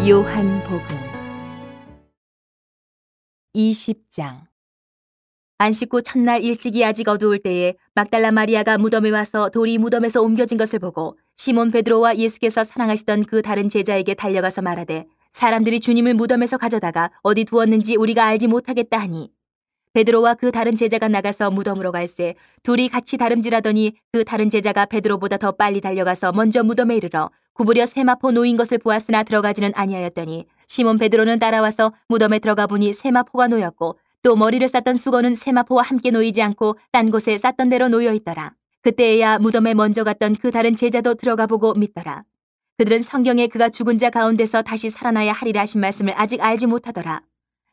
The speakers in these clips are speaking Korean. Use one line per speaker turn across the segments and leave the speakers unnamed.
요한복음 20장. 안식 후 첫날 일찍이 아직 어두울 때에 막달라 마리아가 무덤에 와서 돌이 무덤에서 옮겨진 것을 보고 시몬 베드로와 예수께서 사랑하시던 그 다른 제자에게 달려가서 말하되, 사람들이 주님을 무덤에서 가져다가 어디 두었는지 우리가 알지 못하겠다 하니, 베드로와 그 다른 제자가 나가서 무덤으로 갈새 둘이 같이 다름질하더니 그 다른 제자가 베드로보다 더 빨리 달려가서 먼저 무덤에 이르러 구부려 세마포 놓인 것을 보았으나 들어가지는 아니하였더니, 시몬 베드로는 따라와서 무덤에 들어가 보니 세마포가 놓였고 또 머리를 쌌던 수건은 세마포와 함께 놓이지 않고 딴 곳에 쌌던 대로 놓여 있더라. 그때에야 무덤에 먼저 갔던 그 다른 제자도 들어가 보고 믿더라. 그들은 성경에 그가 죽은 자 가운데서 다시 살아나야 하리라 하신 말씀을 아직 알지 못하더라.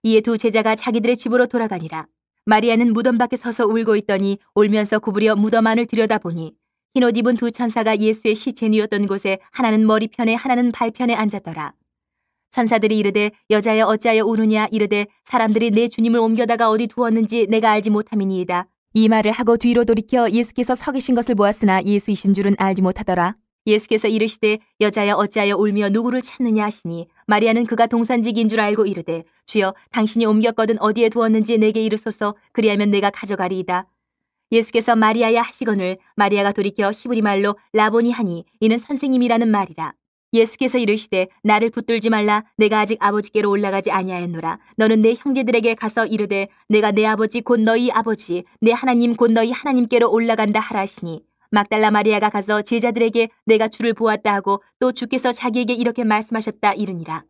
이에 두 제자가 자기들의 집으로 돌아가니라. 마리아는 무덤 밖에 서서 울고 있더니 울면서 구부려 무덤 안을 들여다보니 흰옷 입은 두 천사가 예수의 시체 누웠던 곳에 하나는 머리편에 하나는 발편에 앉았더라. 천사들이 이르되, 여자여 어찌하여 우느냐? 이르되, 사람들이 내 주님을 옮겨다가 어디 두었는지 내가 알지 못함이니이다. 이 말을 하고 뒤로 돌이켜 예수께서 서 계신 것을 보았으나 예수이신 줄은 알지 못하더라. 예수께서 이르시되, 여자여 어찌하여 울며 누구를 찾느냐 하시니, 마리아는 그가 동산직인 줄 알고 이르되, 주여 당신이 옮겼거든 어디에 두었는지 내게 이르소서. 그리하면 내가 가져가리이다. 예수께서 마리아야 하시거늘 마리아가 돌이켜 히브리 말로 라보니 하니, 이는 선생님이라는 말이라. 예수께서 이르시되, 나를 붙들지 말라. 내가 아직 아버지께로 올라가지 아니하였노라. 너는 내 형제들에게 가서 이르되, 내가 내 아버지 곧 너희 아버지, 내 하나님 곧 너희 하나님께로 올라간다 하라 하시니, 막달라 마리아가 가서 제자들에게 내가 주를 보았다 하고 또 주께서 자기에게 이렇게 말씀하셨다 이르니라.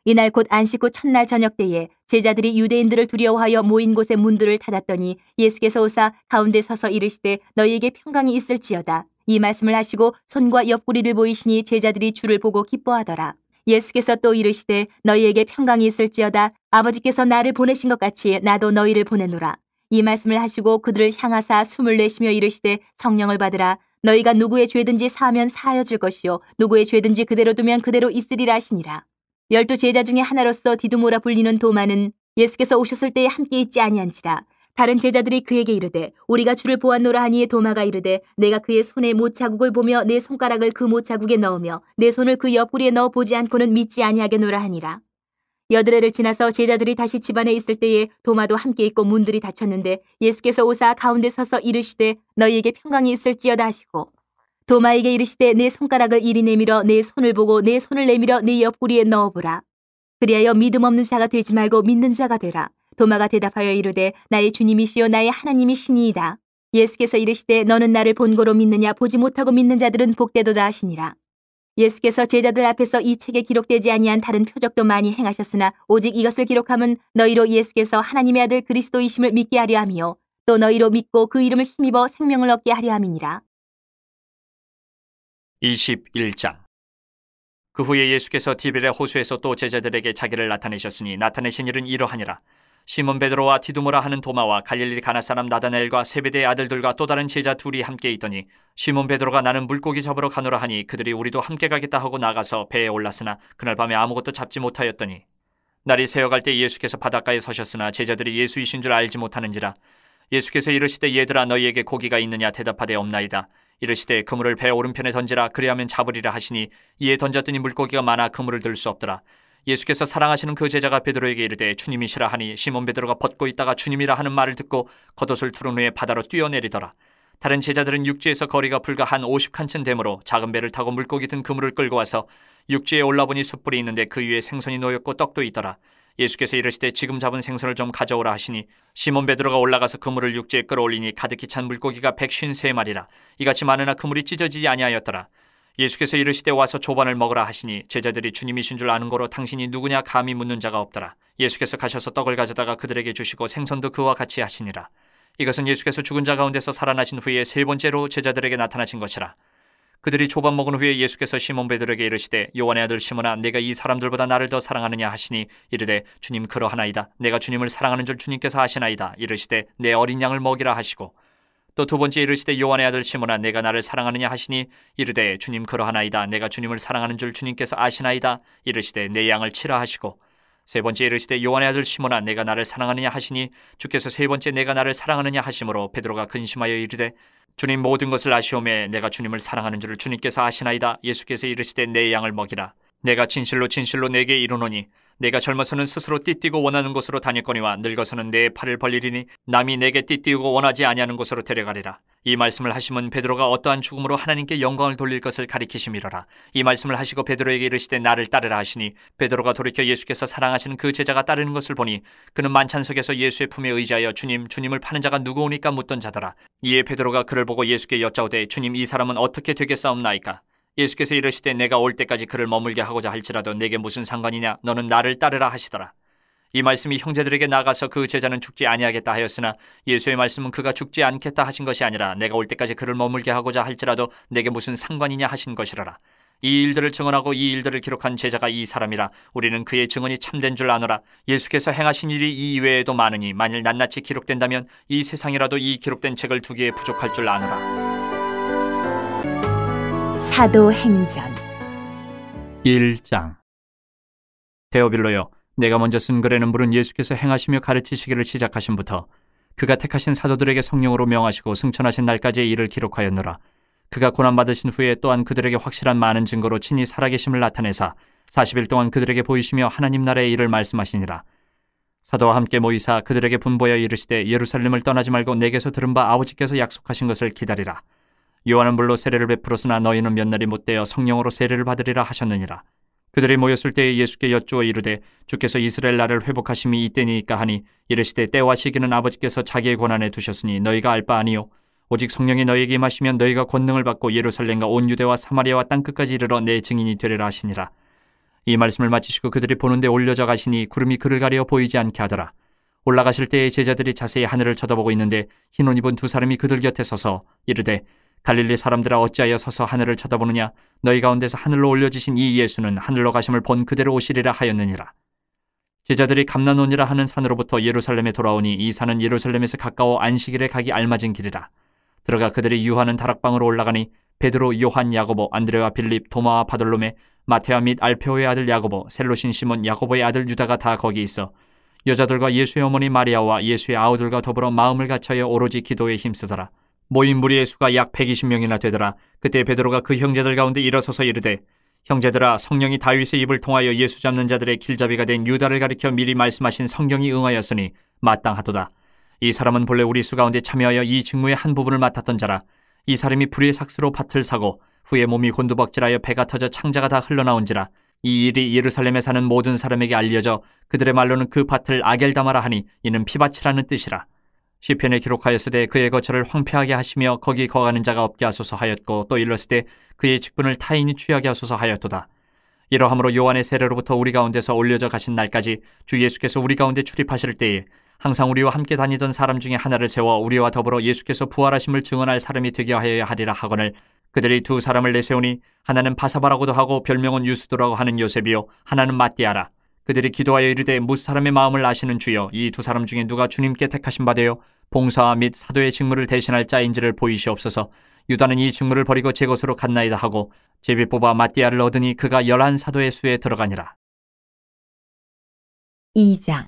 이날 곧 안식 후 첫날 저녁 때에 제자들이 유대인들을 두려워하여 모인 곳의 문들을 닫았더니 예수께서 오사 가운데 서서 이르시되, 너희에게 평강이 있을지어다. 이 말씀을 하시고 손과 옆구리를 보이시니 제자들이 주를 보고 기뻐하더라. 예수께서 또 이르시되, 너희에게 평강이 있을지어다. 아버지께서 나를 보내신 것 같이 나도 너희를 보내노라. 이 말씀을 하시고 그들을 향하사 숨을 내쉬며 이르시되, 성령을 받으라. 너희가 누구의 죄든지 사하면 사하여질 것이요 누구의 죄든지 그대로 두면 그대로 있으리라 하시니라. 12 제자 중에 하나로서 디두모라 불리는 도마는 예수께서 오셨을 때에 함께 있지 아니한지라. 다른 제자들이 그에게 이르되, 우리가 주를 보았노라 하니 도마가 이르되, 내가 그의 손에 못자국을 보며 내 손가락을 그 못자국에 넣으며 내 손을 그 옆구리에 넣어 보지 않고는 믿지 아니하겠노라 하니라. 8해를 지나서 제자들이 다시 집안에 있을 때에 도마도 함께 있고 문들이 닫혔는데 예수께서 오사 가운데 서서 이르시되, 너희에게 평강이 있을지어다 하시고 도마에게 이르시되, 내 손가락을 이리 내밀어 내 손을 보고 내 손을 내밀어 내 옆구리에 넣어보라. 그리하여 믿음 없는 자가 되지 말고 믿는 자가 되라. 도마가 대답하여 이르되, 나의 주님이시요 나의 하나님이시니이다. 예수께서 이르시되, 너는 나를 본고로 믿느냐? 보지 못하고 믿는 자들은 복되도다 하시니라. 예수께서 제자들 앞에서 이 책에 기록되지 아니한 다른 표적도 많이 행하셨으나 오직 이것을 기록함은 너희로 예수께서 하나님의 아들 그리스도이심을 믿게 하려 함이요 또 너희로 믿고 그 이름을 힘입어 생명을 얻게 하려 함이니라.
21장. 그 후에 예수께서 디베랴 호수에서 또 제자들에게 자기를 나타내셨으니 나타내신 일은 이러하니라. 시몬 베드로와 디두모라 하는 도마와 갈릴리 가나 사람 나다나엘과 세베대의 아들들과 또 다른 제자 둘이 함께 있더니, 시몬 베드로가 나는 물고기 잡으러 가노라 하니 그들이 우리도 함께 가겠다 하고 나가서 배에 올랐으나 그날 밤에 아무것도 잡지 못하였더니, 날이 새어갈 때 예수께서 바닷가에 서셨으나 제자들이 예수이신 줄 알지 못하는지라. 예수께서 이르시되, 얘들아 너희에게 고기가 있느냐? 대답하되 없나이다. 이르시되, 그물을 배 오른편에 던지라. 그리하면 잡으리라 하시니 이에 던졌더니 물고기가 많아 그물을 들 수 없더라. 예수께서 사랑하시는 그 제자가 베드로에게 이르되, 주님이시라 하니 시몬 베드로가 벗고 있다가 주님이라 하는 말을 듣고 겉옷을 두른 후에 바다로 뛰어내리더라. 다른 제자들은 육지에서 거리가 불과 한 50칸쯤 되므로 작은 배를 타고 물고기 든 그물을 끌고 와서 육지에 올라보니 숯불이 있는데 그 위에 생선이 놓였고 떡도 있더라. 예수께서 이르시되, 지금 잡은 생선을 좀 가져오라 하시니 시몬 베드로가 올라가서 그물을 육지에 끌어올리니 가득히 찬 물고기가 153마리라. 이같이 많으나 그물이 찢어지지 아니하였더라. 예수께서 이르시되, 와서 조반을 먹으라 하시니 제자들이 주님이신 줄 아는 거로 당신이 누구냐 감히 묻는 자가 없더라. 예수께서 가셔서 떡을 가져다가 그들에게 주시고 생선도 그와 같이 하시니라. 이것은 예수께서 죽은 자 가운데서 살아나신 후에 세 번째로 제자들에게 나타나신 것이라. 그들이 조반 먹은 후에 예수께서 시몬 베드로에게 이르시되, 요한의 아들 시몬아, 내가 이 사람들보다 나를 더 사랑하느냐 하시니 이르되, 주님 그러하나이다. 내가 주님을 사랑하는 줄 주님께서 아시나이다. 이르시되, 내 어린 양을 먹이라 하시고 또 두 번째 이르시되, 요한의 아들 시몬아, 내가 나를 사랑하느냐 하시니 이르되, 주님 그러하나이다. 내가 주님을 사랑하는 줄 주님께서 아시나이다. 이르시되, 내 양을 치라 하시고 세 번째 이르시되, 요한의 아들 시몬아, 내가 나를 사랑하느냐 하시니 주께서 세 번째 내가 나를 사랑하느냐 하심으로 베드로가 근심하여 이르되, 주님 모든 것을 아시오매 내가 주님을 사랑하는 줄을 주님께서 아시나이다. 예수께서 이르시되, 내 양을 먹이라. 내가 진실로 진실로 내게 이르노니 내가 젊어서는 스스로 띠띠고 원하는 곳으로 다녔거니와 늙어서는 내 팔을 벌리리니 남이 내게 띠띠우고 원하지 아니하는 곳으로 데려가리라. 이 말씀을 하시면 베드로가 어떠한 죽음으로 하나님께 영광을 돌릴 것을 가리키심이로라. 이 말씀을 하시고 베드로에게 이르시되 나를 따르라 하시니 베드로가 돌이켜 예수께서 사랑하시는 그 제자가 따르는 것을 보니 그는 만찬석에서 예수의 품에 의지하여 주님을 파는 자가 누구오니까 묻던 자더라. 이에 베드로가 그를 보고 예수께 여짜오되 주님, 이 사람은 어떻게 되겠사옵나이까? 예수께서 이르시되 내가 올 때까지 그를 머물게 하고자 할지라도 내게 무슨 상관이냐? 너는 나를 따르라 하시더라. 이 말씀이 형제들에게 나가서 그 제자는 죽지 아니하겠다 하였으나 예수의 말씀은 그가 죽지 않겠다 하신 것이 아니라 내가 올 때까지 그를 머물게 하고자 할지라도 내게 무슨 상관이냐 하신 것이라라. 이 일들을 증언하고 이 일들을 기록한 제자가 이 사람이라. 우리는 그의 증언이 참된 줄 아노라. 예수께서 행하신 일이 이 이외에도 많으니 만일 낱낱이 기록된다면 이 세상이라도 이 기록된 책을 두기에 부족할 줄 아노라.
사도행전
1장. 데오빌로여, 내가 먼저 쓴 글에는 물은 예수께서 행하시며 가르치시기를 시작하심부터 그가 택하신 사도들에게 성령으로 명하시고 승천하신 날까지의 일을 기록하였노라. 그가 고난받으신 후에 또한 그들에게 확실한 많은 증거로 친히 살아계심을 나타내사 40일 동안 그들에게 보이시며 하나님 나라의 일을 말씀하시니라. 사도와 함께 모이사 그들에게 분보여 이르시되 예루살렘을 떠나지 말고 내게서 들은 바 아버지께서 약속하신 것을 기다리라. 요한은 물로 세례를 베풀었으나 너희는 몇 날이 못되어 성령으로 세례를 받으리라 하셨느니라. 그들이 모였을 때에 예수께 여쭈어 이르되 주께서 이스라엘 나라를 회복하심이 이때니까 하니 이르시되 때와 시기는 아버지께서 자기의 권한에 두셨으니 너희가 알 바 아니요 오직 성령이 너희에게 임하시면 너희가 권능을 받고 예루살렘과 온 유대와 사마리아와 땅끝까지 이르러 내 증인이 되리라 하시니라. 이 말씀을 마치시고 그들이 보는데 올려져 가시니 구름이 그를 가려 보이지 않게 하더라. 올라가실 때에 제자들이 자세히 하늘을 쳐다보고 있는데 흰 옷 입은 두 사람이 그들 곁에 서서 이르되 갈릴리 사람들아 어찌하여 서서 하늘을 쳐다보느냐? 너희 가운데서 하늘로 올려지신 이 예수는 하늘로 가심을 본 그대로 오시리라 하였느니라. 제자들이 감난원이라 하는 산으로부터 예루살렘에 돌아오니 이 산은 예루살렘에서 가까워 안식일에 가기 알맞은 길이라. 들어가 그들이 유하는 다락방으로 올라가니 베드로, 요한, 야고보, 안드레와 빌립, 도마와 바돌로메, 마테아 및 알페오의 아들 야고보, 셀로신 시몬, 야고보의 아들 유다가 다 거기 있어 여자들과 예수의 어머니 마리아와 예수의 아우들과 더불어 마음을 같이하여 오로지 기도에 힘쓰더라. 모인 무리의 수가 약 120명이나 되더라. 그때 베드로가 그 형제들 가운데 일어서서 이르되 형제들아, 성령이 다윗의 입을 통하여 예수 잡는 자들의 길잡이가 된 유다를 가리켜 미리 말씀하신 성경이 응하였으니 마땅하도다. 이 사람은 본래 우리 수 가운데 참여하여 이 직무의 한 부분을 맡았던 자라. 이 사람이 불의 삭스로 밭을 사고 후에 몸이 곤두박질하여 배가 터져 창자가 다 흘러나온지라. 이 일이 예루살렘에 사는 모든 사람에게 알려져 그들의 말로는 그 밭을 아겔다마라 하니 이는 피밭이라는 뜻이라. 시편에 기록하였으되 그의 거처를 황폐하게 하시며 거기 거하는 자가 없게 하소서 하였고 또 일렀으되 그의 직분을 타인이 취하게 하소서 하였도다. 이러함으로 요한의 세례로부터 우리 가운데서 올려져 가신 날까지 주 예수께서 우리 가운데 출입하실 때에 항상 우리와 함께 다니던 사람 중에 하나를 세워 우리와 더불어 예수께서 부활하심을 증언할 사람이 되게 하여야 하리라 하거늘 그들이 두 사람을 내세우니 하나는 바사바라고도 하고 별명은 유스도라고 하는 요셉이요 하나는 마띠아라. 그들이 기도하여 이르되 무사람의 마음을 아시는 주여 이 두 사람 중에 누가 주님께 택하신 바되요 봉사와 및 사도의 직무를 대신할 자인지를 보이시옵소서. 유다는 이 직무를 버리고 제 것으로 갔나이다 하고 제비 뽑아 마띠아를 얻으니 그가 11사도의 수에 들어가니라.
2장.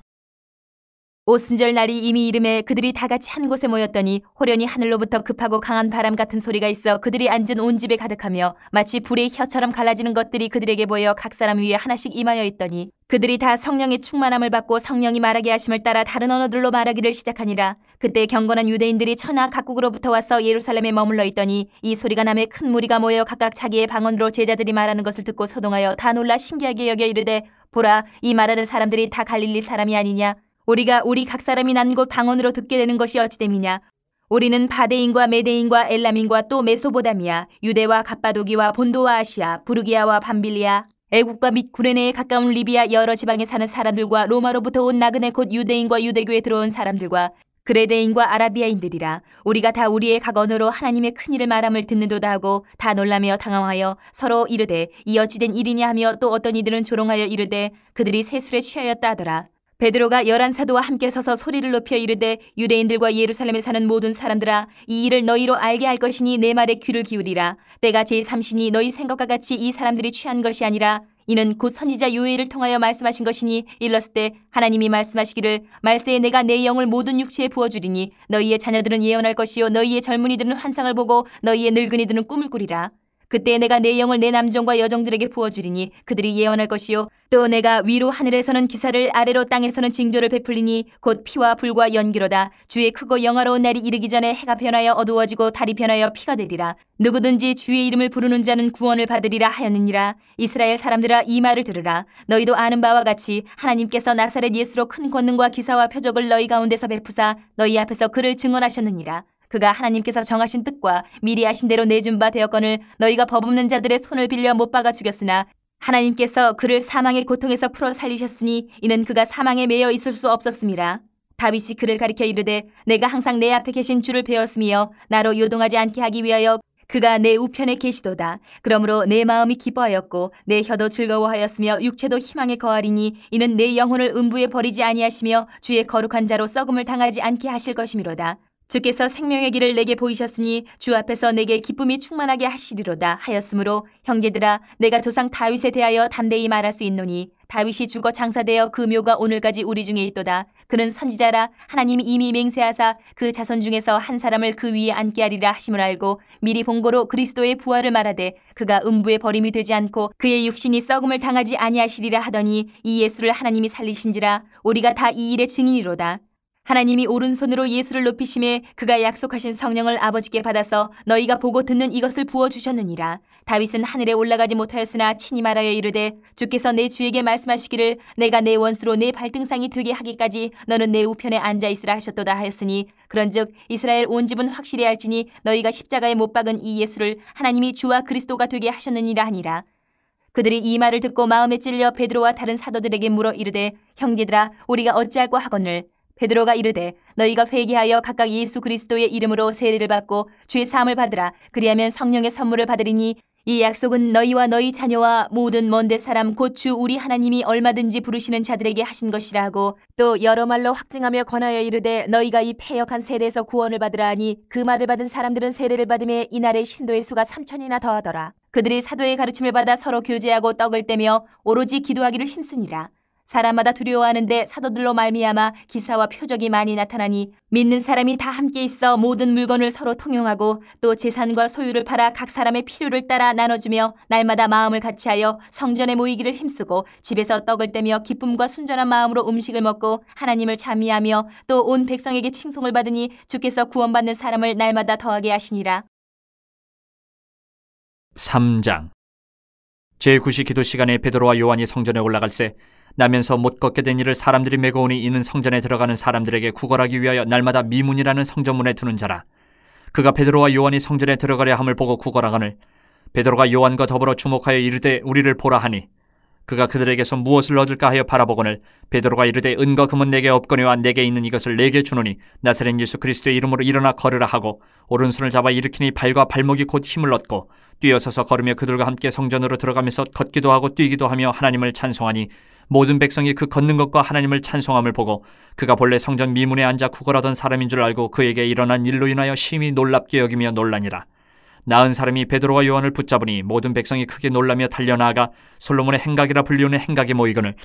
오순절 날이 이미 이름에 그들이 다 같이 한 곳에 모였더니 호련히 하늘로부터 급하고 강한 바람 같은 소리가 있어 그들이 앉은 온 집에 가득하며 마치 불의 혀처럼 갈라지는 것들이 그들에게 보여 각 사람 위에 하나씩 임하여 있더니 그들이 다 성령의 충만함을 받고 성령이 말하게 하심을 따라 다른 언어들로 말하기를 시작하니라. 그때 경건한 유대인들이 천하 각국으로부터 와서 예루살렘에 머물러 있더니 이 소리가 남에 큰 무리가 모여 각각 자기의 방언으로 제자들이 말하는 것을 듣고 소동하여 다 놀라 신기하게 여겨 이르되 보라, 이 말하는 사람들이 다 갈릴리 사람이 아니냐? 우리가 우리 각 사람이 난 곳 방언으로 듣게 되는 것이 어찌됨이냐? 우리는 바데인과 메데인과 엘람인과 또 메소보다미아, 유대와 갑바도기와 본도와 아시아, 부르기아와 밤빌리아, 애국과 및 구레네에 가까운 리비아 여러 지방에 사는 사람들과 로마로부터 온 나그네 곧 유대인과 유대교에 들어온 사람들과 그레데인과 아라비아인들이라. 우리가 다 우리의 각 언어로 하나님의 큰 일을 말함을 듣는도다 하고 다 놀라며 당황하여 서로 이르되 이 어찌된 일이냐 하며 또 어떤 이들은 조롱하여 이르되 그들이 세술에 취하였다 하더라. 베드로가 11사도와 함께 서서 소리를 높여 이르되 유대인들과 예루살렘에 사는 모든 사람들아, 이 일을 너희로 알게 할 것이니 내 말에 귀를 기울이라. 때가 제3시니 너희 생각과 같이 이 사람들이 취한 것이 아니라 이는 곧 선지자 요엘을 통하여 말씀하신 것이니 일렀을 때 하나님이 말씀하시기를 말세에 내가 내 영을 모든 육체에 부어주리니 너희의 자녀들은 예언할 것이요 너희의 젊은이들은 환상을 보고 너희의 늙은이들은 꿈을 꾸리라. 그때 내가 내 영을 내 남종과 여종들에게 부어주리니 그들이 예언할 것이요 또 내가 위로 하늘에서는 기사를 아래로 땅에서는 징조를 베풀리니 곧 피와 불과 연기로다. 주의 크고 영화로운 날이 이르기 전에 해가 변하여 어두워지고 달이 변하여 피가 되리라. 누구든지 주의 이름을 부르는 자는 구원을 받으리라 하였느니라. 이스라엘 사람들아 이 말을 들으라. 너희도 아는 바와 같이 하나님께서 나사렛 예수로 큰 권능과 기사와 표적을 너희 가운데서 베푸사 너희 앞에서 그를 증언하셨느니라. 그가 하나님께서 정하신 뜻과 미리 아신 대로 내준 바 되었거늘 너희가 법 없는 자들의 손을 빌려 못 박아 죽였으나 하나님께서 그를 사망의 고통에서 풀어 살리셨으니 이는 그가 사망에 매여 있을 수 없었음이라. 다윗이 그를 가리켜 이르되 내가 항상 내 앞에 계신 주를 배웠으며 나로 요동하지 않게 하기 위하여 그가 내 우편에 계시도다. 그러므로 내 마음이 기뻐하였고 내 혀도 즐거워하였으며 육체도 희망에 거하리니 이는 내 영혼을 음부에 버리지 아니하시며 주의 거룩한 자로 썩음을 당하지 않게 하실 것이미로다. 주께서 생명의 길을 내게 보이셨으니 주 앞에서 내게 기쁨이 충만하게 하시리로다 하였으므로 형제들아 내가 조상 다윗에 대하여 담대히 말할 수 있노니 다윗이 죽어 장사되어 그 묘가 오늘까지 우리 중에 있도다. 그는 선지자라 하나님이 이미 맹세하사 그 자손 중에서 한 사람을 그 위에 앉게 하리라 하심을 알고 미리 본고로 그리스도의 부활을 말하되 그가 음부에 버림이 되지 않고 그의 육신이 썩음을 당하지 아니하시리라 하더니 이 예수를 하나님이 살리신지라. 우리가 다 이 일의 증인이로다. 하나님이 오른손으로 예수를 높이심에 그가 약속하신 성령을 아버지께 받아서 너희가 보고 듣는 이것을 부어주셨느니라. 다윗은 하늘에 올라가지 못하였으나 친히 말하여 이르되 주께서 내 주에게 말씀하시기를 내가 내 원수로 내 발등상이 되게 하기까지 너는 내 우편에 앉아있으라 하셨도다 하였으니 그런즉 이스라엘 온 집은 확실히 알지니 너희가 십자가에 못 박은 이 예수를 하나님이 주와 그리스도가 되게 하셨느니라 하니라. 그들이 이 말을 듣고 마음에 찔려 베드로와 다른 사도들에게 물어 이르되 형제들아 우리가 어찌할꼬 하거늘. 베드로가 이르되 너희가 회개하여 각각 예수 그리스도의 이름으로 세례를 받고 주의 사함을 받으라. 그리하면 성령의 선물을 받으리니 이 약속은 너희와 너희 자녀와 모든 먼데 사람 곧 주 우리 하나님이 얼마든지 부르시는 자들에게 하신 것이라 하고 또 여러 말로 확증하며 권하여 이르되 너희가 이 패역한 세대에서 구원을 받으라 하니 그 말을 받은 사람들은 세례를 받음에 이날의 신도의 수가 3,000이나 더하더라. 그들이 사도의 가르침을 받아 서로 교제하고 떡을 떼며 오로지 기도하기를 힘쓰니라. 사람마다 두려워하는데 사도들로 말미암아 기사와 표적이 많이 나타나니 믿는 사람이 다 함께 있어 모든 물건을 서로 통용하고 또 재산과 소유를 팔아 각 사람의 필요를 따라 나눠주며 날마다 마음을 같이하여 성전에 모이기를 힘쓰고 집에서 떡을 떼며 기쁨과 순전한 마음으로 음식을 먹고 하나님을 찬미하며 또 온 백성에게 칭송을 받으니 주께서 구원받는 사람을 날마다 더하게 하시니라.
3장 제9시 기도 시간에 베드로와 요한이 성전에 올라갈새 나면서 못 걷게 된 이를 사람들이 메고 오니 이는 성전에 들어가는 사람들에게 구걸하기 위하여 날마다 미문이라는 성전문에 두는 자라. 그가 베드로와 요한이 성전에 들어가려 함을 보고 구걸하거늘 베드로가 요한과 더불어 주목하여 이르되 우리를 보라 하니 그가 그들에게서 무엇을 얻을까 하여 바라보거늘 베드로가 이르되 은과 금은 내게 없거니와 내게 있는 이것을 내게 주노니 나사렛 예수 그리스도의 이름으로 일어나 걸으라 하고 오른손을 잡아 일으키니 발과 발목이 곧 힘을 얻고 뛰어서서 걸으며 그들과 함께 성전으로 들어가면서 걷기도 하고 뛰기도 하며 하나님을 찬송하니 모든 백성이 그 걷는 것과 하나님을 찬송함을 보고 그가 본래 성전 미문에 앉아 구걸하던 사람인 줄 알고 그에게 일어난 일로 인하여 심히 놀랍게 여기며 놀라니라. 나은 사람이 베드로와 요한을 붙잡으니 모든 백성이 크게 놀라며 달려나아가 솔로몬의 행각이라 불리우는 행각에 모이거늘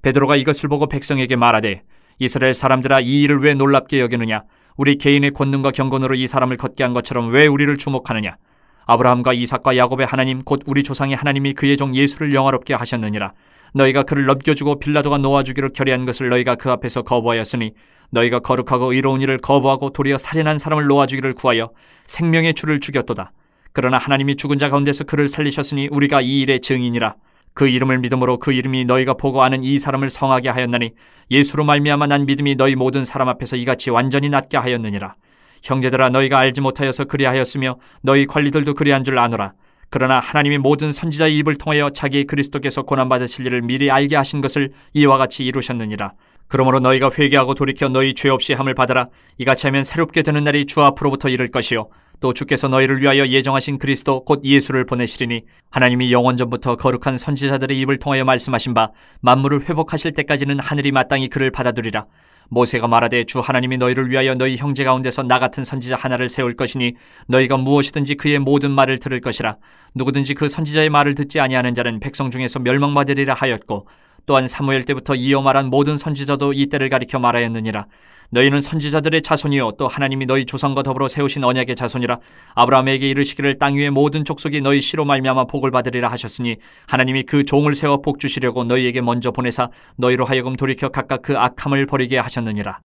베드로가 이것을 보고 백성에게 말하되 이스라엘 사람들아 이 일을 왜 놀랍게 여기느냐. 우리 개인의 권능과 경건으로 이 사람을 걷게 한 것처럼 왜 우리를 주목하느냐. 아브라함과 이삭과 야곱의 하나님 곧 우리 조상의 하나님이 그의 종 예수를 영화롭게 하셨느니라. 너희가 그를 넘겨주고 빌라도가 놓아주기로 결의한 것을 너희가 그 앞에서 거부하였으니 너희가 거룩하고 의로운 일을 거부하고 도리어 살인한 사람을 놓아주기를 구하여 생명의 주를 죽였도다. 그러나 하나님이 죽은 자 가운데서 그를 살리셨으니 우리가 이 일의 증인이라. 그 이름을 믿음으로 그 이름이 너희가 보고 아는 이 사람을 성하게 하였나니 예수로 말미암아 난 믿음이 너희 모든 사람 앞에서 이같이 완전히 낫게 하였느니라. 형제들아 너희가 알지 못하여서 그리하였으며 너희 관리들도 그리한 줄 아노라. 그러나 하나님이 모든 선지자의 입을 통하여 자기 그리스도께서 고난받으실 일을 미리 알게 하신 것을 이와 같이 이루셨느니라. 그러므로 너희가 회개하고 돌이켜 너희 죄 없이 함을 받으라. 이같이 하면 새롭게 되는 날이 주 앞으로부터 이를 것이요 또 주께서 너희를 위하여 예정하신 그리스도 곧 예수를 보내시리니 하나님이 영원전부터 거룩한 선지자들의 입을 통하여 말씀하신 바 만물을 회복하실 때까지는 하늘이 마땅히 그를 받아두리라. 모세가 말하되 주 하나님이 너희를 위하여 너희 형제 가운데서 나 같은 선지자 하나를 세울 것이니 너희가 무엇이든지 그의 모든 말을 들을 것이라. 누구든지 그 선지자의 말을 듣지 아니하는 자는 백성 중에서 멸망받으리라 하였고 또한 사무엘 때부터 이어 말한 모든 선지자도 이 때를 가리켜 말하였느니라. 너희는 선지자들의 자손이요 또 하나님이 너희 조상과 더불어 세우신 언약의 자손이라. 아브라함에게 이르시기를 땅 위의 모든 족속이 너희 씨로 말미암아 복을 받으리라 하셨으니 하나님이 그 종을 세워 복 주시려고 너희에게 먼저 보내사 너희로 하여금 돌이켜 각각 그 악함을 버리게 하셨느니라.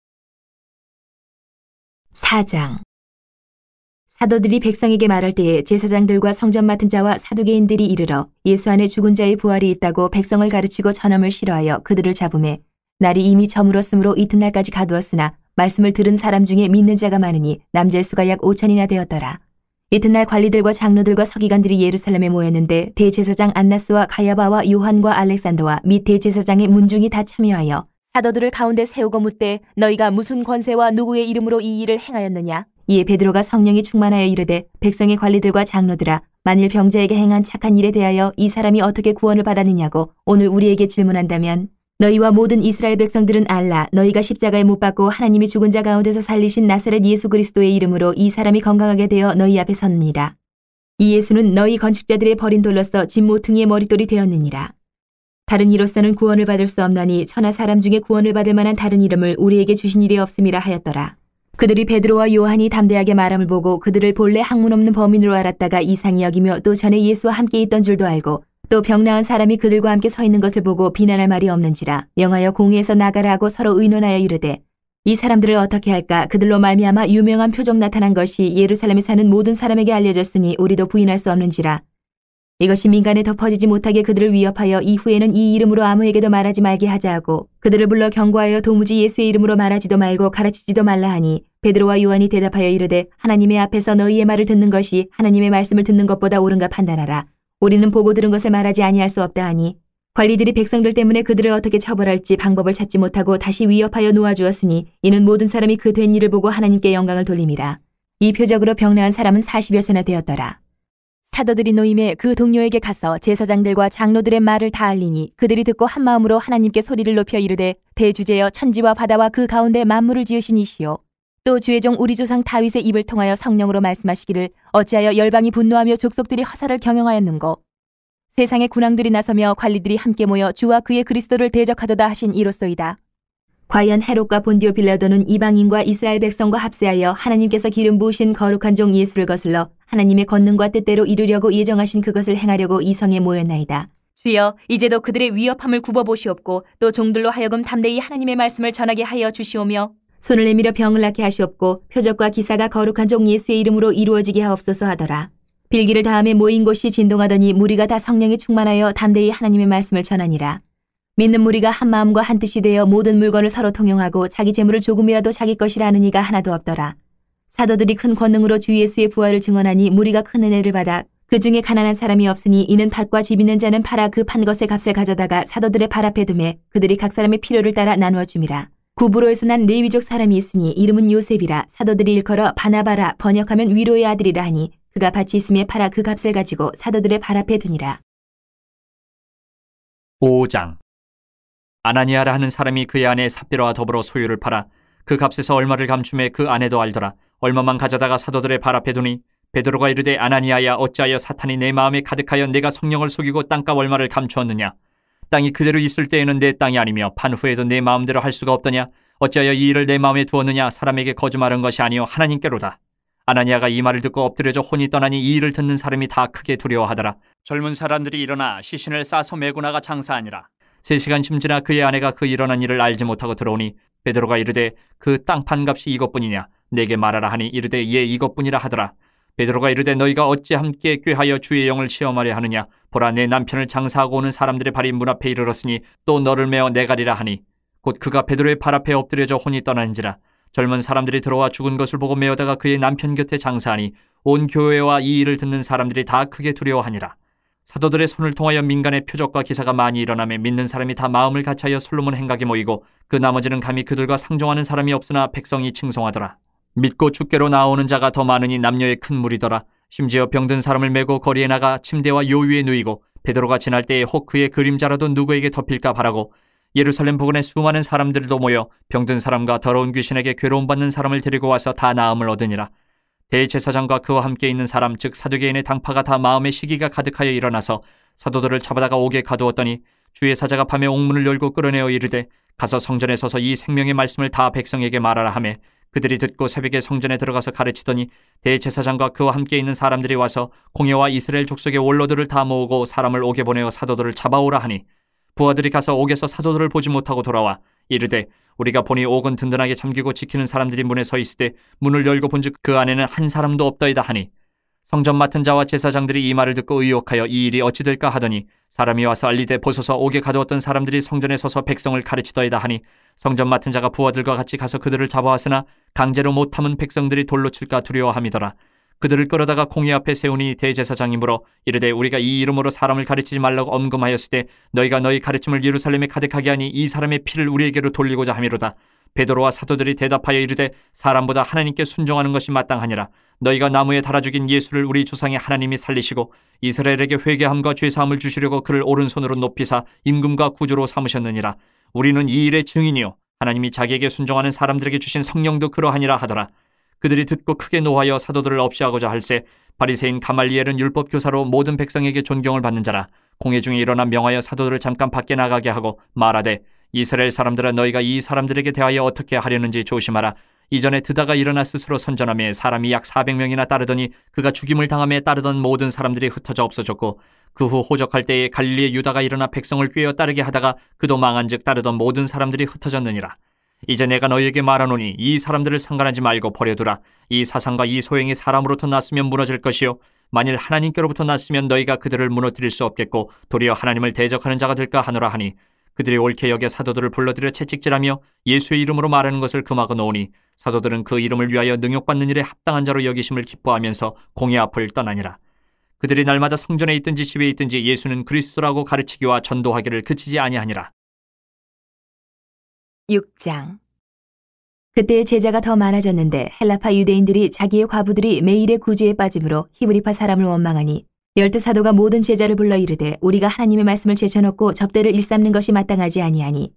4장. 사도들이 백성에게 말할 때에 제사장들과 성전 맡은 자와 사두개인들이 이르러 예수 안에 죽은 자의 부활이 있다고 백성을 가르치고 전함을 싫어하여 그들을 잡음에 날이 이미 저물었으므로 이튿날까지 가두었으나 말씀을 들은 사람 중에 믿는 자가 많으니 남자의 수가 약 5천이나 되었더라. 이튿날 관리들과 장로들과 서기관들이 예루살렘에 모였는데 대제사장 안나스와 가야바와 요한과 알렉산더와 및 대제사장의 문중이 다 참여하여 사도들을 가운데 세우고 묻되 너희가 무슨 권세와 누구의 이름으로 이 일을 행하였느냐? 이에 베드로가 성령이 충만하여 이르되 백성의 관리들과 장로들아 만일 병자에게 행한 착한 일에 대하여 이 사람이 어떻게 구원을 받았느냐고 오늘 우리에게 질문한다면 너희와 모든 이스라엘 백성들은 알라 너희가 십자가에 못 박고 하나님이 죽은 자 가운데서 살리신 나사렛 예수 그리스도의 이름으로 이 사람이 건강하게 되어 너희 앞에 섰느니라. 이 예수는 너희 건축자들의 버린 돌로서 집 모퉁이의 머릿돌이 되었느니라. 다른 이로서는 구원을 받을 수 없나니 천하 사람 중에 구원을 받을 만한 다른 이름을 우리에게 주신 일이 없음이라 하였더라. 그들이 베드로와 요한이 담대하게 말함을 보고 그들을 본래 학문 없는 범인으로 알았다가 이상히 여기며 또 전에 예수와 함께 있던 줄도 알고 또 병 나은 사람이 그들과 함께 서 있는 것을 보고 비난할 말이 없는지라 명하여 공회에서 나가라 하고 서로 의논하여 이르되 이 사람들을 어떻게 할까 그들로 말미암아 유명한 표적 나타난 것이 예루살렘에 사는 모든 사람에게 알려졌으니 우리도 부인할 수 없는지라. 이것이 민간에 더 퍼지지 못하게 그들을 위협하여 이후에는 이 이름으로 아무에게도 말하지 말게 하자 하고 그들을 불러 경고하여 도무지 예수의 이름으로 말하지도 말고 가르치지도 말라 하니 베드로와 요한이 대답하여 이르되 하나님의 앞에서 너희의 말을 듣는 것이 하나님의 말씀을 듣는 것보다 옳은가 판단하라. 우리는 보고 들은 것을 말하지 아니할 수 없다 하니 관리들이 백성들 때문에 그들을 어떻게 처벌할지 방법을 찾지 못하고 다시 위협하여 놓아주었으니 이는 모든 사람이 그 된 일을 보고 하나님께 영광을 돌림이라. 이 표적으로 병 나은 사람은 40여세나 되었더라. 사도들이 노임에 그 동료에게 가서 제사장들과 장로들의 말을 다 알리니 그들이 듣고 한 마음으로 하나님께 소리를 높여 이르되 대주제여 천지와 바다와 그 가운데 만물을 지으신 이시오. 또 주의 종 우리 조상 다윗의 입을 통하여 성령으로 말씀하시기를 어찌하여 열방이 분노하며 족속들이 화살을 경영하였는고 세상의 군왕들이 나서며 관리들이 함께 모여 주와 그의 그리스도를 대적하도다 하신 이로소이다. 과연 헤롯과 본디오 빌라도는 이방인과 이스라엘 백성과 합세하여 하나님께서 기름 부으신 거룩한 종 예수를 거슬러 하나님의 권능과 뜻대로 이루려고 예정하신 그것을 행하려고 이 성에 모였나이다. 주여 이제도 그들의 위협함을 굽어보시옵고 또 종들로 하여금 담대히 하나님의 말씀을 전하게 하여 주시오며 손을 내밀어 병을 낫게 하시옵고 표적과 기사가 거룩한 종 예수의 이름으로 이루어지게 하옵소서 하더라. 빌기를 다음에 모인 곳이 진동하더니 무리가 다 성령에 충만하여 담대히 하나님의 말씀을 전하니라. 믿는 무리가 한 마음과 한 뜻이 되어 모든 물건을 서로 통용하고 자기 재물을 조금이라도 자기 것이라 하는 이가 하나도 없더라. 사도들이 큰 권능으로 주 예수의 부활을 증언하니 무리가 큰 은혜를 받아 그 중에 가난한 사람이 없으니 이는 밭과 집 있는 자는 팔아 그 판 것의 값을 가져다가 사도들의 발 앞에 두매 그들이 각 사람의 필요를 따라 나누어 줌이라. 구브로에서 난 레위족 사람이 있으니 이름은 요셉이라. 사도들이 일컬어 바나바라 번역하면 위로의 아들이라 하니 그가 밭이 있음에 팔아 그 값을 가지고 사도들의 발 앞에 두니라.
5장. 아나니아라 하는 사람이 그의 아내 삽비라와 더불어 소유를 팔아 그 값에서 얼마를 감춤해 그 아내도 알더라. 얼마만 가져다가 사도들의 발 앞에 두니 베드로가 이르되 아나니아야 어찌하여 사탄이 내 마음에 가득하여 내가 성령을 속이고 땅값 얼마를 감추었느냐. 땅이 그대로 있을 때에는 내 땅이 아니며 판 후에도 내 마음대로 할 수가 없더냐. 어찌하여 이 일을 내 마음에 두었느냐. 사람에게 거짓말한 것이 아니요 하나님께로다. 아나니아가 이 말을 듣고 엎드려져 혼이 떠나니 이 일을 듣는 사람이 다 크게 두려워하더라. 젊은 사람들이 일어나 시신을 싸서 메고 나가 장사하니라. 3시간쯤 지나 그의 아내가 그 일어난 일을 알지 못하고 들어오니 베드로가 이르되 그 땅 판값이 이것뿐이냐. 내게 말하라 하니 이르되 예 이것뿐이라 하더라. 베드로가 이르되 너희가 어찌 함께 꾀하여 주의 영을 시험하려 하느냐. 보라 내 남편을 장사하고 오는 사람들의 발이 문 앞에 이르렀으니 또 너를 메어 내가리라 하니 곧 그가 베드로의 발 앞에 엎드려져 혼이 떠나는지라. 젊은 사람들이 들어와 죽은 것을 보고 메어다가 그의 남편 곁에 장사하니 온 교회와 이 일을 듣는 사람들이 다 크게 두려워하니라. 사도들의 손을 통하여 민간의 표적과 기사가 많이 일어나며 믿는 사람이 다 마음을 같이하여 솔로몬 행각에 모이고 그 나머지는 감히 그들과 상종하는 사람이 없으나 백성이 칭송하더라. 믿고 주께로 나오는 자가 더 많으니 남녀의 큰 무리더라. 심지어 병든 사람을 메고 거리에 나가 침대와 요 위에 누이고 베드로가 지날 때에 혹 그의 그림자라도 누구에게 덮일까 바라고 예루살렘 부근에 수많은 사람들도 모여 병든 사람과 더러운 귀신에게 괴로움받는 사람을 데리고 와서 다 나음을 얻으니라. 대제사장과 그와 함께 있는 사람 즉 사두개인의 당파가 다 마음의 시기가 가득하여 일어나서 사도들을 잡아다가 옥에 가두었더니 주의 사자가 밤에 옥문을 열고 끌어내어 이르되 가서 성전에 서서 이 생명의 말씀을 다 백성에게 말하라 하매 그들이 듣고 새벽에 성전에 들어가서 가르치더니 대제사장과 그와 함께 있는 사람들이 와서 공회와 이스라엘 족속의 원로들을 다 모으고 사람을 옥에 보내어 사도들을 잡아오라 하니 부하들이 가서 옥에서 사도들을 보지 못하고 돌아와 이르되 우리가 보니 옥은 든든하게 잠기고 지키는 사람들이 문에 서 있으되 문을 열고 본즉 그 안에는 한 사람도 없더이다 하니 성전 맡은 자와 제사장들이 이 말을 듣고 의혹하여 이 일이 어찌 될까 하더니 사람이 와서 알리되 보소서 옥에 가두었던 사람들이 성전에 서서 백성을 가르치더이다 하니 성전 맡은 자가 부하들과 같이 가서 그들을 잡아왔으나 강제로 못 참은 백성들이 돌로 칠까 두려워함이더라. 그들을 끌어다가 공회 앞에 세우니 대제사장이 물어 이르되 우리가 이 이름으로 사람을 가르치지 말라고 엄금하였으되 너희가 너희 가르침을 예루살렘에 가득하게 하니 이 사람의 피를 우리에게로 돌리고자 함이로다. 베드로와 사도들이 대답하여 이르되 사람보다 하나님께 순종하는 것이 마땅하니라. 너희가 나무에 달아 죽인 예수를 우리 조상의 하나님이 살리시고 이스라엘에게 회개함과 죄사함을 주시려고 그를 오른손으로 높이사 임금과 구주로 삼으셨느니라. 우리는 이 일의 증인이요 하나님이 자기에게 순종하는 사람들에게 주신 성령도 그러하니라 하더라. 그들이 듣고 크게 노하여 사도들을 없이하고자 할세 바리새인 가말리엘은 율법 교사로 모든 백성에게 존경을 받는 자라. 공회 중에 일어나 명하여 사도들을 잠깐 밖에 나가게 하고 말하되 이스라엘 사람들아 너희가 이 사람들에게 대하여 어떻게 하려는지 조심하라. 이전에 드다가 일어나 스스로 선전하며 사람이 약 400명이나 따르더니 그가 죽임을 당함에 따르던 모든 사람들이 흩어져 없어졌고 그 후 호적할 때에 갈릴리의 유다가 일어나 백성을 꾀어 따르게 하다가 그도 망한즉 따르던 모든 사람들이 흩어졌느니라. 이제 내가 너희에게 말하노니 이 사람들을 상관하지 말고 버려두라. 이 사상과 이 소행이 사람으로부터 났으면 무너질 것이요 만일 하나님께로부터 났으면 너희가 그들을 무너뜨릴 수 없겠고 도리어 하나님을 대적하는 자가 될까 하노라 하니 그들이 옳게 여겨 사도들을 불러들여 채찍질하며 예수의 이름으로 말하는 것을 금하고 놓으니 사도들은 그 이름을 위하여 능욕받는 일에 합당한 자로 여기심을 기뻐하면서 공회 앞을 떠나니라. 그들이 날마다 성전에 있든지 집에 있든지 예수는 그리스도라고 가르치기와 전도하기를 그치지 아니하니라.
6장. 그때 제자가 더 많아졌는데 헬라파 유대인들이 자기의 과부들이 매일의 구제에 빠짐으로 히브리파 사람을 원망하니 12사도가 모든 제자를 불러 이르되 우리가 하나님의 말씀을 제쳐놓고 접대를 일삼는 것이 마땅하지 아니하니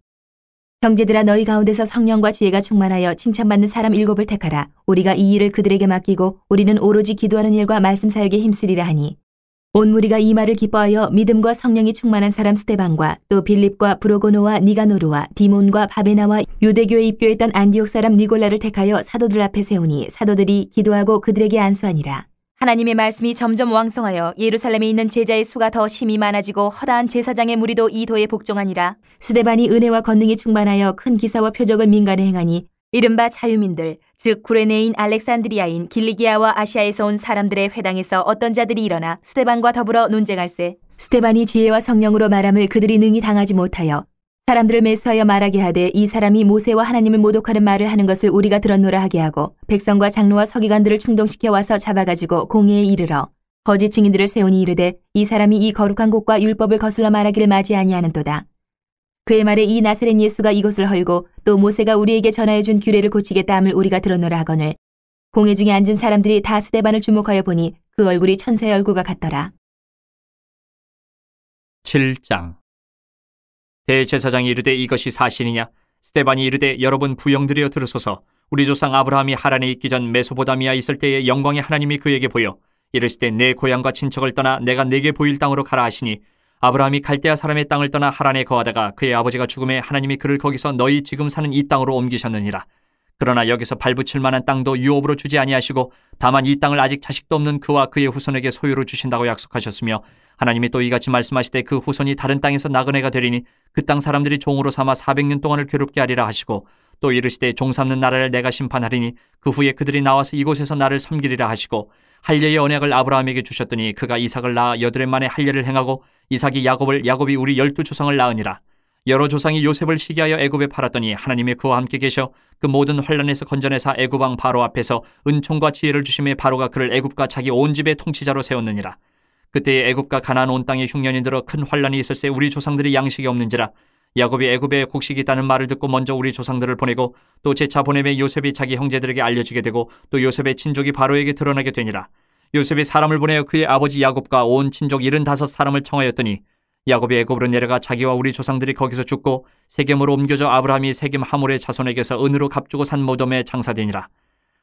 형제들아 너희 가운데서 성령과 지혜가 충만하여 칭찬받는 사람 7을 택하라. 우리가 이 일을 그들에게 맡기고 우리는 오로지 기도하는 일과 말씀 사역에 힘쓰리라 하니 온 무리가 이 말을 기뻐하여 믿음과 성령이 충만한 사람 스데반과 또 빌립과 브로고노와 니가노르와 디몬과 바베나와 유대교에 입교했던 안디옥 사람 니골라를 택하여 사도들 앞에 세우니 사도들이 기도하고 그들에게 안수하니라. 하나님의 말씀이 점점 왕성하여 예루살렘에 있는 제자의 수가 더 심히 많아지고 허다한 제사장의 무리도 이 도에 복종하니라. 스데반이 은혜와 권능이 충만하여 큰 기사와 표적을 민간에 행하니 이른바 자유민들 즉 구레네인 알렉산드리아인 길리기아와 아시아에서 온 사람들의 회당에서 어떤 자들이 일어나 스데반과 더불어 논쟁할세. 스데반이 지혜와 성령으로 말함을 그들이 능히 당하지 못하여 사람들을 매수하여 말하게 하되 이 사람이 모세와 하나님을 모독하는 말을 하는 것을 우리가 들었노라 하게 하고 백성과 장로와 서기관들을 충동시켜 와서 잡아가지고 공회에 이르러 거짓 증인들을 세우니 이르되 이 사람이 이 거룩한 곳과 율법을 거슬러 말하기를 맞이 아니하는도다. 그의 말에 이 나사렛 예수가 이곳을 헐고 또 모세가 우리에게 전하여 준 규례를 고치겠다 함을 우리가 들었노라 하거늘 공회 중에 앉은 사람들이 다 스데반을 주목하여 보니 그 얼굴이 천사의 얼굴과 같더라.
7장. 대제사장이 이르되 이것이 사실이냐? 스데반이 이르되 여러분 부영들이여 들으소서. 우리 조상 아브라함이 하란에 있기 전 메소포다미아 있을 때에 영광의 하나님이 그에게 보여 이르시되 내 고향과 친척을 떠나 내가 내게 보일 땅으로 가라 하시니 아브라함이 갈대아 사람의 땅을 떠나 하란에 거하다가 그의 아버지가 죽음에 하나님이 그를 거기서 너희 지금 사는 이 땅으로 옮기셨느니라. 그러나 여기서 발붙일 만한 땅도 유업으로 주지 아니하시고 다만 이 땅을 아직 자식도 없는 그와 그의 후손에게 소유로 주신다고 약속하셨으며 하나님이 또 이같이 말씀하시되 그 후손이 다른 땅에서 나그네가 되리니 그 땅 사람들이 종으로 삼아 400년 동안을 괴롭게 하리라 하시고 또 이르시되 종 삼는 나라를 내가 심판하리니 그 후에 그들이 나와서 이곳에서 나를 섬기리라 하시고 할례의 언약을 아브라함에게 주셨더니 그가 이삭을 낳아 8해 만에 할례를 행하고 이삭이 야곱을 야곱이 우리 12조상을 낳으니라. 여러 조상이 요셉을 시기하여 애굽에 팔았더니 하나님이 그와 함께 계셔 그 모든 환난에서 건져내사 애굽 왕 바로 앞에서 은총과 지혜를 주심에 바로가 그를 애굽과 자기 온 집의 통치자로 세웠느니라. 그때에 애굽과 가나안 온 땅에 흉년이 들어 큰 환난이 있을새 우리 조상들이 양식이 없는지라. 야곱이 애굽에 곡식이 있다는 말을 듣고 먼저 우리 조상들을 보내고 또 재차 보내매 요셉이 자기 형제들에게 알려지게 되고 또 요셉의 친족이 바로에게 드러나게 되니라. 요셉이 사람을 보내어 그의 아버지 야곱과 온 친족 75사람을 청하였더니 야곱이 애굽으로 내려가 자기와 우리 조상들이 거기서 죽고 세겜으로 옮겨져 아브라함이 세겜 하몰의 자손에게서 은으로 값주고 산 모돔에 장사되니라.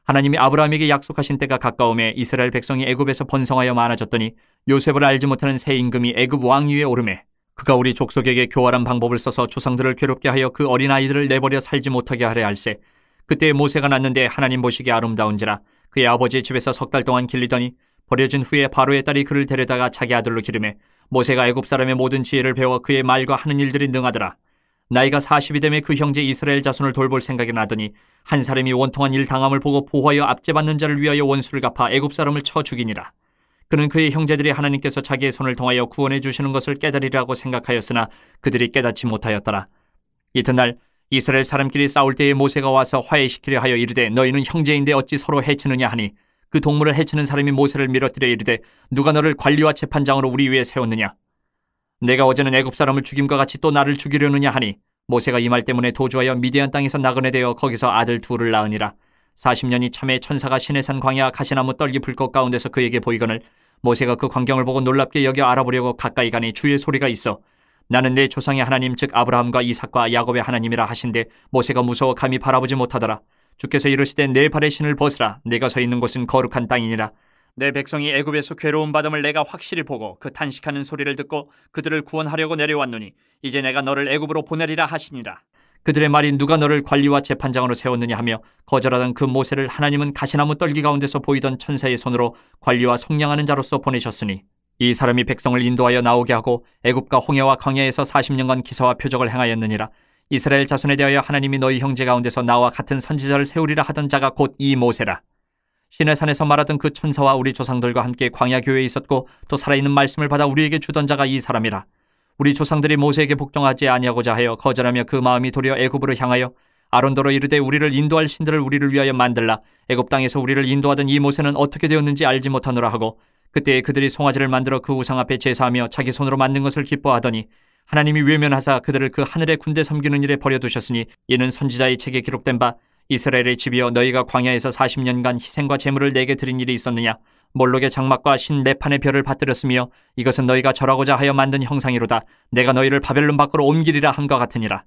하나님이 아브라함에게 약속하신 때가 가까움에 이스라엘 백성이 애굽에서 번성하여 많아졌더니 요셉을 알지 못하는 새 임금이 애굽 왕위에 오르매 그가 우리 족속에게 교활한 방법을 써서 조상들을 괴롭게 하여 그 어린아이들을 내버려 살지 못하게 하려 할세. 그때 모세가 낳는데 하나님 보시기에 아름다운지라. 그의 아버지의 집에서 석 달 동안 길리더니 버려진 후에 바로의 딸이 그를 데려다가 자기 아들로 기르매 모세가 애굽 사람의 모든 지혜를 배워 그의 말과 하는 일들이 능하더라. 나이가 40이 되매 그 형제 이스라엘 자손을 돌볼 생각이 나더니 한 사람이 원통한 일 당함을 보고 보호하여 압제받는 자를 위하여 원수를 갚아 애굽 사람을 쳐 죽이니라. 그는 그의 형제들이 하나님께서 자기의 손을 통하여 구원해 주시는 것을 깨달으리라고 생각하였으나 그들이 깨닫지 못하였더라. 이튿날 이스라엘 사람끼리 싸울 때에 모세가 와서 화해시키려 하여 이르되 너희는 형제인데 어찌 서로 해치느냐 하니 그 동물을 해치는 사람이 모세를 밀어뜨려 이르되 누가 너를 관리와 재판장으로 우리 위에 세웠느냐. 내가 어제는 애굽 사람을 죽임과 같이 또 나를 죽이려느냐 하니 모세가 이 말 때문에 도주하여 미디안 땅에서 나그네 되어 거기서 아들 둘을 낳으니라. 40년이 참에 천사가 시내산 광야 가시나무 떨기 불꽃 가운데서 그에게 보이거늘 모세가 그 광경을 보고 놀랍게 여겨 알아보려고 가까이 가니 주의 소리가 있어 나는 내 조상의 하나님 즉 아브라함과 이삭과 야곱의 하나님이라 하신데 모세가 무서워 감히 바라보지 못하더라. 주께서 이르시되 내 발의 신을 벗으라. 내가 서 있는 곳은 거룩한 땅이니라. 내 백성이 애굽에서 괴로움 받음을 내가 확실히 보고 그 탄식하는 소리를 듣고 그들을 구원하려고 내려왔노니 이제 내가 너를 애굽으로 보내리라 하시니라. 그들의 말이 누가 너를 관리와 재판장으로 세웠느냐 하며 거절하던 그 모세를 하나님은 가시나무 떨기 가운데서 보이던 천사의 손으로 관리와 속량하는 자로서 보내셨으니 이 사람이 백성을 인도하여 나오게 하고 애굽과 홍해와 광야에서 40년간 기사와 표적을 행하였느니라. 이스라엘 자손에 대하여 하나님이 너희 형제 가운데서 나와 같은 선지자를 세우리라 하던 자가 곧 이 모세라. 시내산에서 말하던 그 천사와 우리 조상들과 함께 광야 교회에 있었고 또 살아있는 말씀을 받아 우리에게 주던 자가 이 사람이라. 우리 조상들이 모세에게 복종하지 아니하고자 하여 거절하며 그 마음이 도리어 애굽으로 향하여 아론더러 이르되 우리를 인도할 신들을 우리를 위하여 만들라. 애굽 땅에서 우리를 인도하던 이 모세는 어떻게 되었는지 알지 못하노라 하고 그때 그들이 송아지를 만들어 그 우상 앞에 제사하며 자기 손으로 만든 것을 기뻐하더니 하나님이 외면하사 그들을 그 하늘의 군대 섬기는 일에 버려두셨으니 이는 선지자의 책에 기록된 바 이스라엘의 집이여 너희가 광야에서 40년간 희생과 제물을 내게 드린 일이 있었느냐. 몰록의 장막과 신 레판의 별을 받들었으며 이것은 너희가 절하고자 하여 만든 형상이로다. 내가 너희를 바벨론 밖으로 옮기리라 함과 같으니라.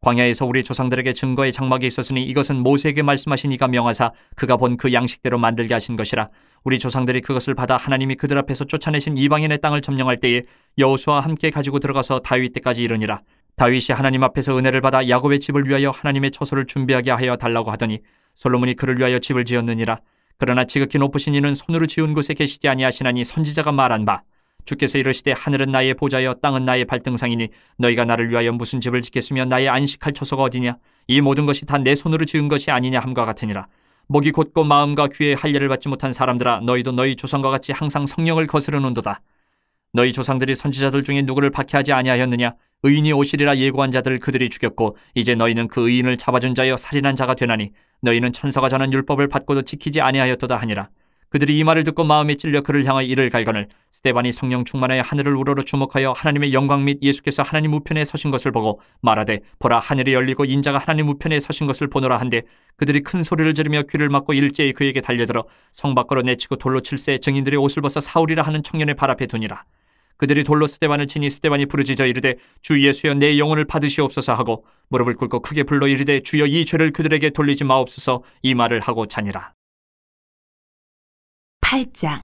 광야에서 우리 조상들에게 증거의 장막이 있었으니 이것은 모세에게 말씀하신 이가 명하사 그가 본 그 양식대로 만들게 하신 것이라. 우리 조상들이 그것을 받아 하나님이 그들 앞에서 쫓아내신 이방인의 땅을 점령할 때에 여호수아와 함께 가지고 들어가서 다윗 때까지 이르니라. 다윗이 하나님 앞에서 은혜를 받아 야곱의 집을 위하여 하나님의 처소를 준비하게 하여 달라고 하더니 솔로몬이 그를 위하여 집을 지었느니라. 그러나 지극히 높으신 이는 손으로 지은 곳에 계시지 아니하시나니 선지자가 말한 바 주께서 이르시되 하늘은 나의 보좌여 땅은 나의 발등상이니 너희가 나를 위하여 무슨 집을 짓겠으며 나의 안식할 처소가 어디냐. 이 모든 것이 다 내 손으로 지은 것이 아니냐 함과 같으니라. 목이 곧고 마음과 귀에 할례를 받지 못한 사람들아 너희도 너희 조상과 같이 항상 성령을 거스르는도다. 너희 조상들이 선지자들 중에 누구를 박해하지 아니하였느냐. 의인이 오시리라 예고한 자들을 그들이 죽였고 이제 너희는 그 의인을 잡아준 자여 살인한 자가 되나니 너희는 천사가 전한 율법을 받고도 지키지 아니하였도다 하니라. 그들이 이 말을 듣고 마음에 찔려 그를 향하여 이를 갈거늘 스데반이 성령 충만하여 하늘을 우러러 주목하여 하나님의 영광 및 예수께서 하나님 우편에 서신 것을 보고 말하되 보라 하늘이 열리고 인자가 하나님 우편에 서신 것을 보노라 한데 그들이 큰 소리를 지르며 귀를 막고 일제히 그에게 달려들어 성 밖으로 내치고 돌로 칠세 증인들의 옷을 벗어 사울이라 하는 청년의 발 앞에 두니라. 그들이 돌로 스데반을 치니 스데반이 부르짖어 이르되 주 예수여 내 영혼을 받으시옵소서 하고 무릎을 꿇고 크게 불러 이르되 주여 이 죄를 그들에게 돌리지 마옵소서 이 말을 하고 자니라.
8장.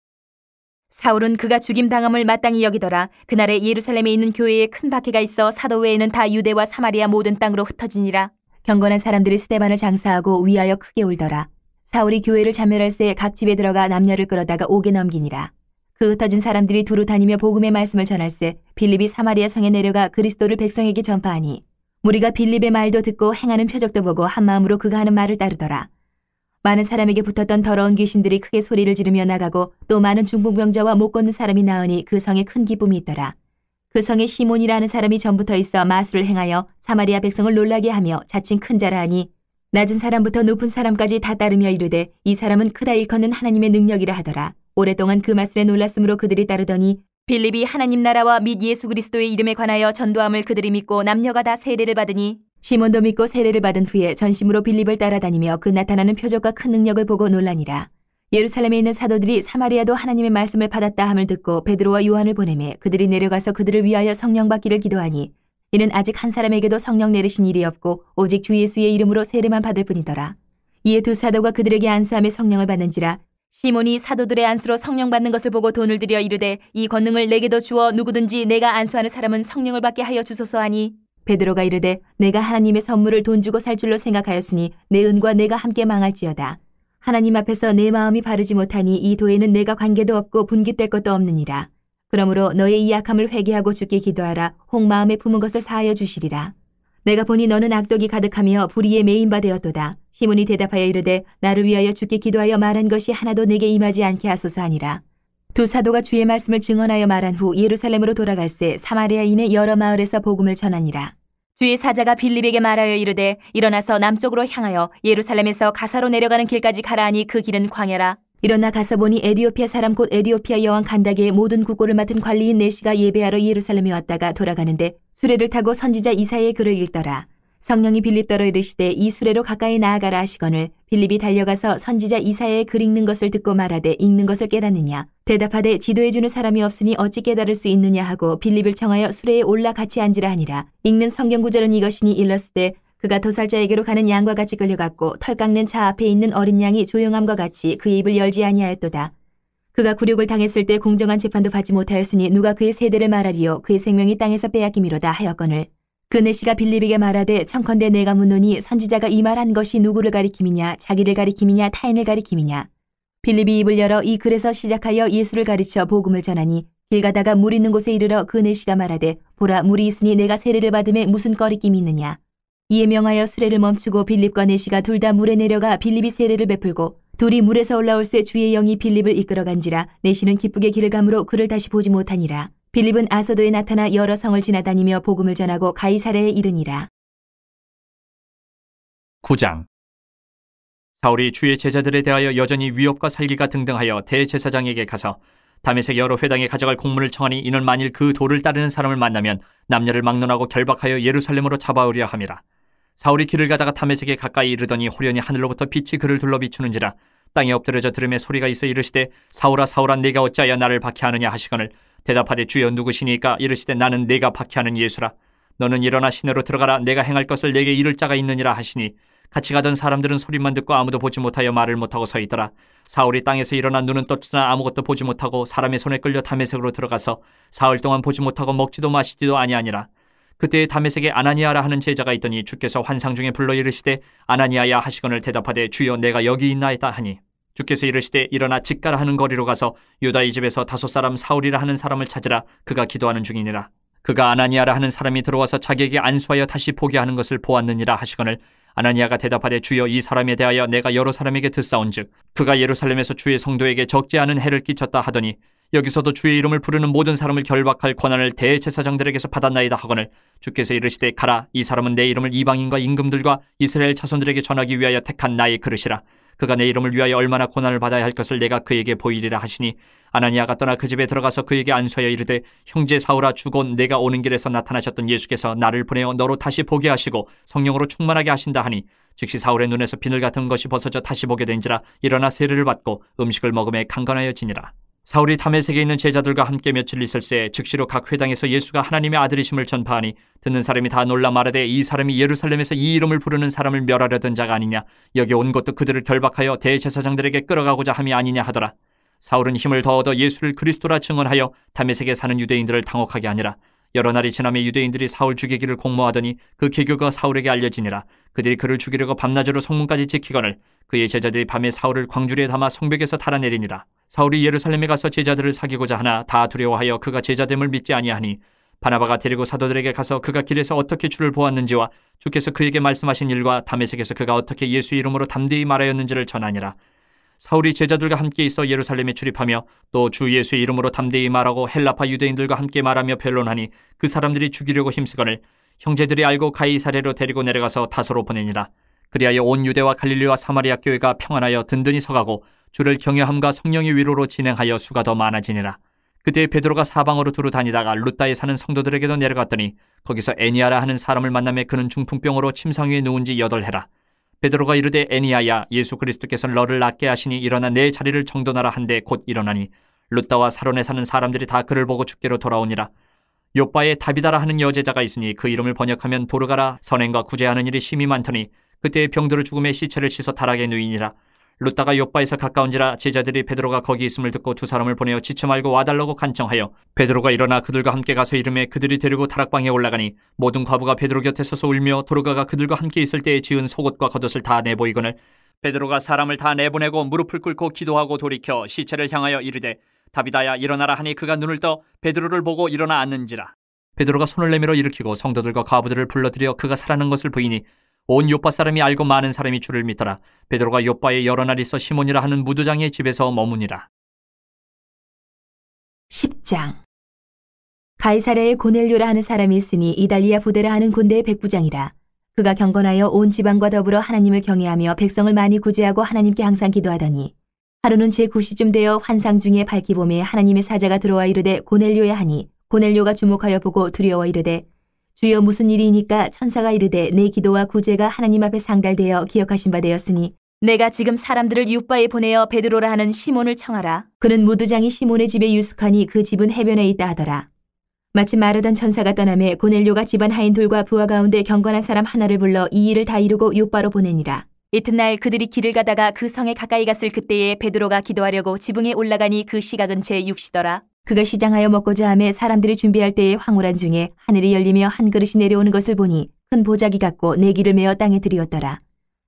사울은 그가 죽임당함을 마땅히 여기더라. 그날에 예루살렘에 있는 교회에 큰 박해가 있어 사도 외에는 다 유대와 사마리아 모든 땅으로 흩어지니라. 경건한 사람들이 스데반을 장사하고 위하여 크게 울더라. 사울이 교회를 참멸할새 각 집에 들어가 남녀를 끌어다가 옥에 넘기니라. 그 흩어진 사람들이 두루 다니며 복음의 말씀을 전할새 빌립이 사마리아 성에 내려가 그리스도를 백성에게 전파하니 무리가 빌립의 말도 듣고 행하는 표적도 보고 한마음으로 그가 하는 말을 따르더라. 많은 사람에게 붙었던 더러운 귀신들이 크게 소리를 지르며 나가고 또 많은 중풍병자와 못 걷는 사람이 나으니 그 성에 큰 기쁨이 있더라. 그 성에 시몬이라는 사람이 전부터 있어 마술을 행하여 사마리아 백성을 놀라게 하며 자칭 큰 자라 하니 낮은 사람부터 높은 사람까지 다 따르며 이르되 이 사람은 크다 일컫는 하나님의 능력이라 하더라. 오랫동안 그 마술에 놀랐으므로 그들이 따르더니 빌립이 하나님 나라와 및 예수 그리스도의 이름에 관하여 전도함을 그들이 믿고 남녀가 다 세례를 받으니 시몬도 믿고 세례를 받은 후에 전심으로 빌립을 따라다니며 그 나타나는 표적과 큰 능력을 보고 놀라니라. 예루살렘에 있는 사도들이 사마리아도 하나님의 말씀을 받았다 함을 듣고 베드로와 요한을 보내매 그들이 내려가서 그들을 위하여 성령 받기를 기도하니 이는 아직 한 사람에게도 성령 내리신 일이 없고 오직 주 예수의 이름으로 세례만 받을 뿐이더라. 이에 두 사도가 그들에게 안수함에 성령을 받는지라. 시몬이 사도들의 안수로 성령 받는 것을 보고 돈을 들여 이르되 이 권능을 내게도 주어 누구든지 내가 안수하는 사람은 성령을 받게 하여 주소서 하니 베드로가 이르되 내가 하나님의 선물을 돈 주고 살 줄로 생각하였으니 내 은과 내가 함께 망할지어다. 하나님 앞에서 내 마음이 바르지 못하니 이 도에는 내가 관계도 없고 분깃될 것도 없느니라. 그러므로 너의 이 약함을 회개하고 주께 기도하라. 혹 마음에 품은 것을 사하여 주시리라. 내가 보니 너는 악독이 가득하며 불의에 매인 바 되었도다. 시몬이 대답하여 이르되 나를 위하여 주께 기도하여 말한 것이 하나도 내게 임하지 않게 하소서 하니라. 두 사도가 주의 말씀을 증언하여 말한 후 예루살렘으로 돌아갈새 사마리아인의 여러 마을에서 복음을 전하니라. 주의 사자가 빌립에게 말하여 이르되 일어나서 남쪽으로 향하여 예루살렘에서 가사로 내려가는 길까지 가라 하니 그 길은 광야라. 일어나 가서 보니 에디오피아 사람 곧 에디오피아 여왕 간다게의 모든 국고를 맡은 관리인 네시가 예배하러 예루살렘에 왔다가 돌아가는데 수레를 타고 선지자 이사야의 글을 읽더라. 성령이 빌립더러 이르시되 이 수레로 가까이 나아가라 하시거늘 빌립이 달려가서 선지자 이사야의 글 읽는 것을 듣고 말하되 읽는 것을 깨닫느냐. 대답하되 지도해주는 사람이 없으니 어찌 깨달을 수 있느냐 하고 빌립을 청하여 수레에 올라 같이 앉으라 하니라. 읽는 성경 구절은 이것이니 일렀을 때 그가 도살자에게로 가는 양과 같이 끌려갔고 털 깎는 차 앞에 있는 어린 양이 조용함과 같이 그의 입을 열지 아니하였도다. 그가 굴욕을 당했을 때 공정한 재판도 받지 못하였으니 누가 그의 세대를 말하리요. 그의 생명이 땅에서 빼앗김이로다 하였거늘 그 네시가 빌립에게 말하되 청컨대 내가 묻노니 선지자가 이 말한 것이 누구를 가리킴이냐 자기를 가리킴이냐 타인을 가리킴이냐. 빌립이 입을 열어 이 글에서 시작하여 예수를 가르쳐 복음을 전하니 길 가다가 물 있는 곳에 이르러 그 네시가 말하되 보라 물이 있으니 내가 세례를 받음에 무슨 꺼리낌이 있느냐. 이에 명하여 수레를 멈추고 빌립과 네시가 둘 다 물에 내려가 빌립이 세례를 베풀고 둘이 물에서 올라올새 주의 영이 빌립을 이끌어간지라. 네시는 기쁘게 길을 가므로 그를 다시 보지 못하니라. 빌립은 아소도에 나타나 여러 성을 지나다니며 복음을 전하고 가이사랴에 이르니라.
9장. 사울이 주의 제자들에 대하여 여전히 위협과 살기가 등등하여 대제사장에게 가서 다메섹 여러 회당에 가져갈 공문을 청하니 이는 만일 그 도를 따르는 사람을 만나면 남녀를 막론하고 결박하여 예루살렘으로 잡아오려 함이라. 사울이 길을 가다가 다메섹에 가까이 이르더니 호련히 하늘로부터 빛이 그를 둘러 비추는지라. 땅에 엎드려져 들음에 소리가 있어 이르시되 사울아 사울아 내가 어찌하여 나를 박해하느냐 하시거늘 대답하되 주여 누구시니까 이르시되 나는 내가 박해하는 예수라. 너는 일어나 시내로 들어가라. 내가 행할 것을 내게 이를 자가 있느니라 하시니 같이 가던 사람들은 소리만 듣고 아무도 보지 못하여 말을 못하고 서 있더라. 사울이 땅에서 일어나 눈은 떴으나 아무것도 보지 못하고 사람의 손에 끌려 다메섹으로 들어가서 사흘 동안 보지 못하고 먹지도 마시지도 아니하니라. 그때에 다메섹에 아나니아라 하는 제자가 있더니 주께서 환상 중에 불러 이르시되 아나니아야 하시거늘 대답하되 주여 내가 여기 있나이다 하니 주께서 이르시되 일어나 직가라 하는 거리로 가서 유다의 집에서 다섯 사람 사울이라 하는 사람을 찾으라. 그가 기도하는 중이니라. 그가 아나니아라 하는 사람이 들어와서 자기에게 안수하여 다시 보게 하는 것을 보았느니라 하시거늘 아나니아가 대답하되 주여 이 사람에 대하여 내가 여러 사람에게 듣사온즉 그가 예루살렘에서 주의 성도에게 적지 않은 해를 끼쳤다 하더니 여기서도 주의 이름을 부르는 모든 사람을 결박할 권한을 대제사장들에게서 받았나이다 하거늘 주께서 이르시되 가라. 이 사람은 내 이름을 이방인과 임금들과 이스라엘 자손들에게 전하기 위하여 택한 나의 그릇이라. 그가 내 이름을 위하여 얼마나 고난을 받아야 할 것을 내가 그에게 보이리라 하시니 아나니아가 떠나 그 집에 들어가서 그에게 안수하여 이르되 형제 사울아 주곧 내가 오는 길에서 나타나셨던 예수께서 나를 보내어 너로 다시 보게 하시고 성령으로 충만하게 하신다 하니 즉시 사울의 눈에서 비늘 같은 것이 벗어져 다시 보게 된지라. 일어나 세례를 받고 음식을 먹음에 강건하여 지니라. 사울이 다메섹에 있는 제자들과 함께 며칠 있을새 즉시로 각 회당에서 예수가 하나님의 아들이심을 전파하니 듣는 사람이 다 놀라 말하되 이 사람이 예루살렘에서 이 이름을 부르는 사람을 멸하려던 자가 아니냐. 여기 온 것도 그들을 결박하여 대제사장들에게 끌어가고자 함이 아니냐 하더라. 사울은 힘을 더 얻어 예수를 그리스도라 증언하여 다메섹에 사는 유대인들을 당혹하게 하니라. 여러 날이 지나며 유대인들이 사울 죽이기를 공모하더니 그 계교가 사울에게 알려지니라. 그들이 그를 죽이려고 밤낮으로 성문까지 지키거늘 그의 제자들이 밤에 사울을 광주리에 담아 성벽에서 달아내리니라. 사울이 예루살렘에 가서 제자들을 사귀고자 하나 다 두려워하여 그가 제자됨을 믿지 아니하니 바나바가 데리고 사도들에게 가서 그가 길에서 어떻게 주를 보았는지와 주께서 그에게 말씀하신 일과 다메섹에서 그가 어떻게 예수 이름으로 담대히 말하였는지를 전하니라. 사울이 제자들과 함께 있어 예루살렘에 출입하며 또 주 예수의 이름으로 담대히 말하고 헬라파 유대인들과 함께 말하며 변론하니 그 사람들이 죽이려고 힘쓰거늘 형제들이 알고 가이사랴로 데리고 내려가서 다소로 보내니라. 그리하여 온 유대와 갈릴리와 사마리아 교회가 평안하여 든든히 서가고 주를 경외함과 성령의 위로로 진행하여 수가 더 많아지니라. 그때 베드로가 사방으로 두루 다니다가 룻다에 사는 성도들에게도 내려갔더니 거기서 애니아라 하는 사람을 만나매 그는 중풍병으로 침상 위에 누운 지 8해라. 베드로가 이르되 애니아야 예수 그리스도께서 너를 낫게 하시니 일어나 내 자리를 정돈하라 한데 곧 일어나니 룻다와 사론에 사는 사람들이 다 그를 보고 주께로 돌아오니라. 요바에 다비다라 하는 여제자가 있으니 그 이름을 번역하면 도르가라 선행과 구제하는 일이 심히 많더니 그때의 병들어 죽음에 시체를 씻어 타락에 누이니라. 룻다가 욥바에서 가까운지라 제자들이 베드로가 거기 있음을 듣고 두 사람을 보내어 지쳐 말고 와달라고 간청하여 베드로가 일어나 그들과 함께 가서 이르매 그들이 데리고 다락방에 올라가니 모든 과부가 베드로 곁에 서서 울며 도르가가 그들과 함께 있을 때에 지은 속옷과 겉옷을 다 내보이거늘 베드로가 사람을 다 내보내고 무릎을 꿇고 기도하고 돌이켜 시체를 향하여 이르되 다비다야 일어나라 하니 그가 눈을 떠 베드로를 보고 일어나 앉는지라. 베드로가 손을 내밀어 일으키고 성도들과 과부들을 불러들여 그가 살아난 것을 보이니 온 요파 사람이 알고 많은 사람이 주를 믿더라. 베드로가 요파에 여러 날 있어 시몬이라 하는 무두장의 집에서 머무니라.
10장. 가이사랴에 고넬료라 하는 사람이 있으니 이달리아 부대라 하는 군대의 백부장이라. 그가 경건하여 온 지방과 더불어 하나님을 경외하며 백성을 많이 구제하고 하나님께 항상 기도하더니 하루는 제9시쯤 되어 환상 중에 밝기 봄에 하나님의 사자가 들어와 이르되 고넬료야 하니 고넬료가 주목하여 보고 두려워 이르되 주여 무슨 일이니까 천사가 이르되 내 기도와 구제가 하나님 앞에 상달되어 기억하신 바 되었으니 내가 지금 사람들을 욥바에 보내어 베드로라 하는 시몬을 청하라. 그는 무두장이 시몬의 집에 유숙하니 그 집은 해변에 있다 하더라. 마침 마르던 천사가 떠나매 고넬료가 집안 하인들과 부하 가운데 경건한 사람 하나를 불러 이 일을 다 이루고 욥바로 보내니라. 이튿날 그들이 길을 가다가 그 성에 가까이 갔을 그때에 베드로가 기도하려고 지붕에 올라가니 그 시각은 제6시더라. 그가 시장하여 먹고자 하며 사람들이 준비할 때에 황홀한 중에 하늘이 열리며 한 그릇이 내려오는 것을 보니 큰 보자기 같고 네기를 메어 땅에 들이었더라.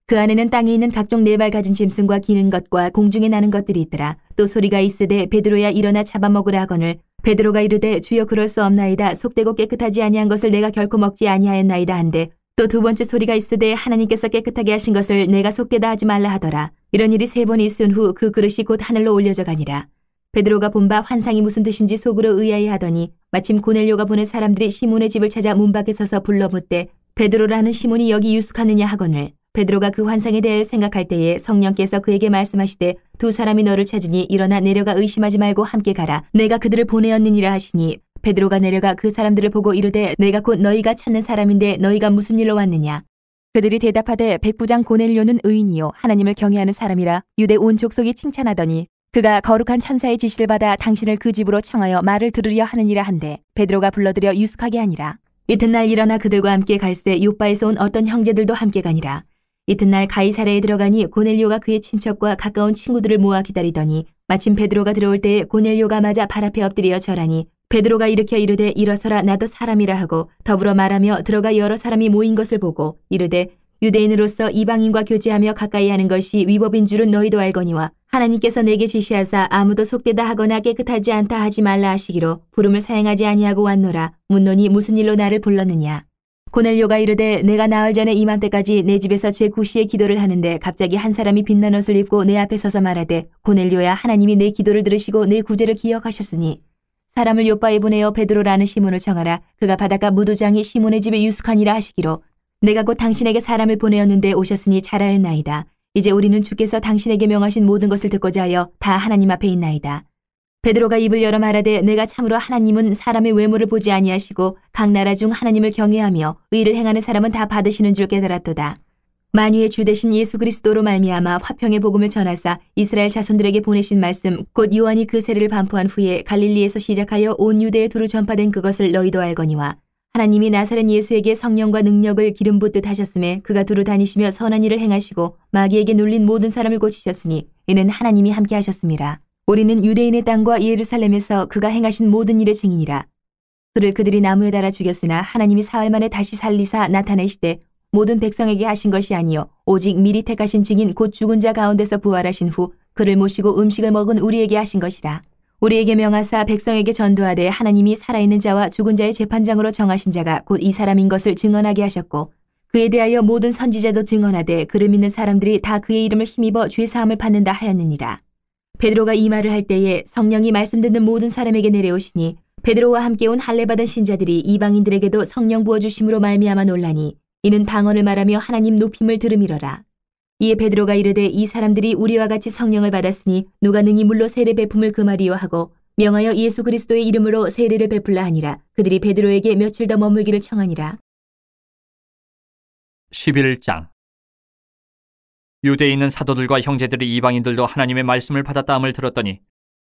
그 안에는 땅에 있는 각종 네 발 가진 짐승과 기는 것과 공중에 나는 것들이 있더라. 또 소리가 있으되 베드로야 일어나 잡아먹으라 하거늘 베드로가 이르되 주여 그럴 수 없나이다. 속되고 깨끗하지 아니한 것을 내가 결코 먹지 아니하였나이다 한데 또 두 번째 소리가 있으되 하나님께서 깨끗하게 하신 것을 내가 속되다 하지 말라 하더라. 이런 일이 3번 있은 후 그 그릇이 곧 하늘로 올려져 가니라. 베드로가 본 바 환상이 무슨 뜻인지 속으로 의아해 하더니 마침 고넬료가 보낸 사람들이 시몬의 집을 찾아 문 밖에 서서 불러 묻되 베드로라는 시몬이 여기 유숙하느냐 하거늘 베드로가 그 환상에 대해 생각할 때에 성령께서 그에게 말씀하시되 두 사람이 너를 찾으니 일어나 내려가 의심하지 말고 함께 가라. 내가 그들을 보내었느니라 하시니 베드로가 내려가 그 사람들을 보고 이르되 내가 곧 너희가 찾는 사람인데 너희가 무슨 일로 왔느냐. 그들이 대답하되 백부장 고넬료는 의인이요 하나님을 경외하는 사람이라 유대 온 족속이 칭찬하더니 그가 거룩한 천사의 지시를 받아 당신을 그 집으로 청하여 말을 들으려 하느니라 한데 베드로가 불러들여 유숙하게 하니라. 이튿날 일어나 그들과 함께 갈새 욥바에서 온 어떤 형제들도 함께 가니라. 이튿날 가이사랴에 들어가니 고넬료가 그의 친척과 가까운 친구들을 모아 기다리더니 마침 베드로가 들어올 때에 고넬료가 맞아 발 앞에 엎드려 절하니 베드로가 일으켜 이르되 일어서라 나도 사람이라 하고 더불어 말하며 들어가 여러 사람이 모인 것을 보고 이르되 유대인으로서 이방인과 교제하며 가까이 하는 것이 위법인 줄은 너희도 알거니와 하나님께서 내게 지시하사 아무도 속되다 하거나 깨끗하지 않다 하지 말라 하시기로 부름을 사행하지 아니하고 왔노라. 묻노니 무슨 일로 나를 불렀느냐. 고넬료가 이르되 내가 나흘 전에 이맘때까지 내 집에서 제9시에 기도를 하는데 갑자기 한 사람이 빛난 옷을 입고 내 앞에 서서 말하되 고넬료야 하나님이 내 기도를 들으시고 내 구제를 기억하셨으니 사람을 욥바에 보내어 베드로라는 시몬을 청하라. 그가 바닷가 무두장이 시몬의 집에 유숙하니라 하시기로 내가 곧 당신에게 사람을 보내었는데 오셨으니 잘하였나이다. 이제 우리는 주께서 당신에게 명하신 모든 것을 듣고자 하여 다 하나님 앞에 있나이다. 베드로가 입을 열어 말하되 내가 참으로 하나님은 사람의 외모를 보지 아니하시고 각 나라 중 하나님을 경외하며 의를 행하는 사람은 다 받으시는 줄 깨달았도다. 만유의 주 되신 예수 그리스도로 말미암아 화평의 복음을 전하사 이스라엘 자손들에게 보내신 말씀 곧 요한이 그 세례를 반포한 후에 갈릴리에서 시작하여 온 유대에 두루 전파된 그것을 너희도 알거니와 하나님이 나사렛 예수에게 성령과 능력을 기름 붓듯 하셨음에 그가 두루 다니시며 선한 일을 행하시고 마귀에게 눌린 모든 사람을 고치셨으니 이는 하나님이 함께 하셨습니다. 우리는 유대인의 땅과 예루살렘에서 그가 행하신 모든 일의 증인이라. 그를 그들이 나무에 달아 죽였으나 하나님이 사흘 만에 다시 살리사 나타내시되 모든 백성에게 하신 것이 아니요 오직 미리 택하신 증인 곧 죽은 자 가운데서 부활하신 후 그를 모시고 음식을 먹은 우리에게 하신 것이라. 우리에게 명하사 백성에게 전도하되 하나님이 살아있는 자와 죽은 자의 재판장으로 정하신 자가 곧 이 사람인 것을 증언하게 하셨고 그에 대하여 모든 선지자도 증언하되 그를 믿는 사람들이 다 그의 이름을 힘입어 죄사함을 받는다 하였느니라. 베드로가 이 말을 할 때에 성령이 말씀 듣는 모든 사람에게 내려오시니 베드로와 함께 온 할례받은 신자들이 이방인들에게도 성령 부어주심으로 말미암아 놀라니 이는 방언을 말하며 하나님 높임을 들음이러라. 이에 베드로가 이르되 이 사람들이 우리와 같이 성령을 받았으니 누가 능히 물로 세례 베품을 금하리요 하고 명하여 예수 그리스도의 이름으로 세례를 베풀라 하니라. 그들이 베드로에게 며칠 더 머물기를 청하니라.
11장. 유대에 있는 사도들과 형제들이 이방인들도 하나님의 말씀을 받았다함을 들었더니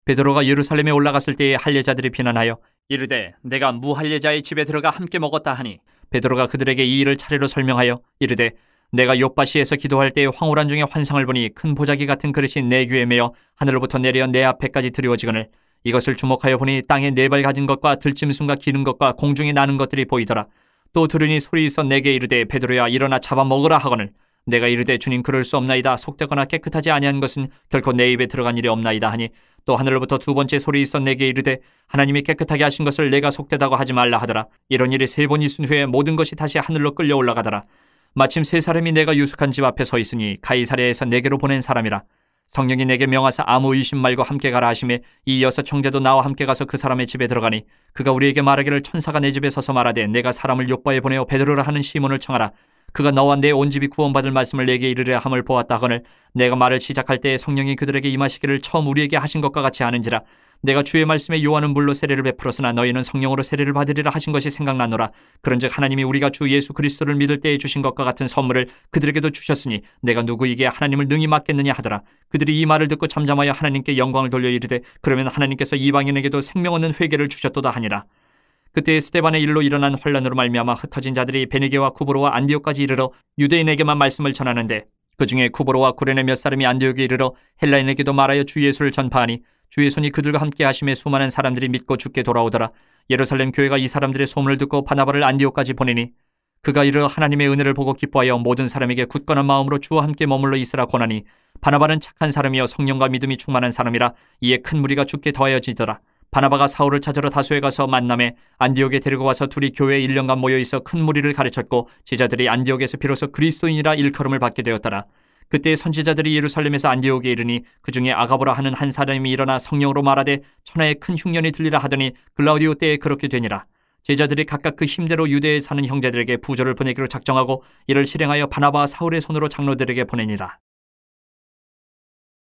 베드로가 예루살렘에 올라갔을 때에 할례자들이 비난하여 이르되 내가 무할례자의 집에 들어가 함께 먹었다 하니 베드로가 그들에게 이 일을 차례로 설명하여 이르되 내가 욥바시에서 기도할 때의 황홀한 중에 환상을 보니 큰 보자기 같은 그릇이 내 귀에 매어 하늘로부터 내려 내 앞에까지 드리워지거늘 이것을 주목하여 보니 땅에 네 발 가진 것과 들짐승과 기는 것과 공중에 나는 것들이 보이더라. 또 들으니 소리 있어 내게 이르되 베드로야 일어나 잡아먹으라 하거늘 내가 이르되 주님 그럴 수 없나이다. 속되거나 깨끗하지 아니한 것은 결코 내 입에 들어간 일이 없나이다 하니 또 하늘로부터 두 번째 소리 있어 내게 이르되 하나님이 깨끗하게 하신 것을 내가 속되다고 하지 말라 하더라. 이런 일이 세 번 있은 후에 모든 것이 다시 하늘로 끌려 올라가더라. 마침 세 사람이 내가 유숙한 집 앞에 서 있으니 가이사랴에서 내게로 보낸 사람이라. 성령이 내게 명하사 아무 의심 말고 함께 가라 하시매 이 여섯 형제도 나와 함께 가서 그 사람의 집에 들어가니 그가 우리에게 말하기를 천사가 내 집에 서서 말하되 내가 사람을 욥바에 보내어 베드로라 하는 시몬을 청하라. 그가 너와 내 온 집이 구원받을 말씀을 내게 이르려 함을 보았다 하거늘 내가 말을 시작할 때에 성령이 그들에게 임하시기를 처음 우리에게 하신 것과 같이 하는지라. 내가 주의 말씀에 요한은 물로 세례를 베풀었으나 너희는 성령으로 세례를 받으리라 하신 것이 생각나노라. 그런즉 하나님이 우리가 주 예수 그리스도를 믿을 때에 주신 것과 같은 선물을 그들에게도 주셨으니 내가 누구에게 하나님을 능히 맡겠느냐 하더라. 그들이 이 말을 듣고 잠잠하여 하나님께 영광을 돌려 이르되 그러면 하나님께서 이방인에게도 생명 얻는 회개를 주셨도다 하니라. 그때 스데반의 일로 일어난 환란으로 말미암아 흩어진 자들이 베네게와 쿠브로와 안디옥까지 이르러 유대인에게만 말씀을 전하는데 그 중에 쿠브로와 구레네 몇 사람이 안디옥에 이르러 헬라인에게도 말하여 주 예수를 전파하니 주의 손이 그들과 함께 하심에 수많은 사람들이 믿고 주께 돌아오더라. 예루살렘 교회가 이 사람들의 소문을 듣고 바나바를 안디옥까지 보내니 그가 이르러 하나님의 은혜를 보고 기뻐하여 모든 사람에게 굳건한 마음으로 주와 함께 머물러 있으라 권하니 바나바는 착한 사람이여 성령과 믿음이 충만한 사람이라. 이에 큰 무리가 주께 더하여지더라. 바나바가 사울을 찾으러 다소에 가서 만남에 안디옥에 데리고 와서 둘이 교회에 1년간 모여있어 큰 무리를 가르쳤고 제자들이 안디옥에서 비로소 그리스도인이라 일컬음을 받게 되었더라. 그때 선지자들이 예루살렘에서 안디옥에 이르니 그 중에 아가보라 하는 한 사람이 일어나 성령으로 말하되 천하에 큰 흉년이 들리라 하더니 글라우디오 때에 그렇게 되니라. 제자들이 각각 그 힘대로 유대에 사는 형제들에게 부조를 보내기로 작정하고 이를 실행하여 바나바와 사울의 손으로 장로들에게 보내니라.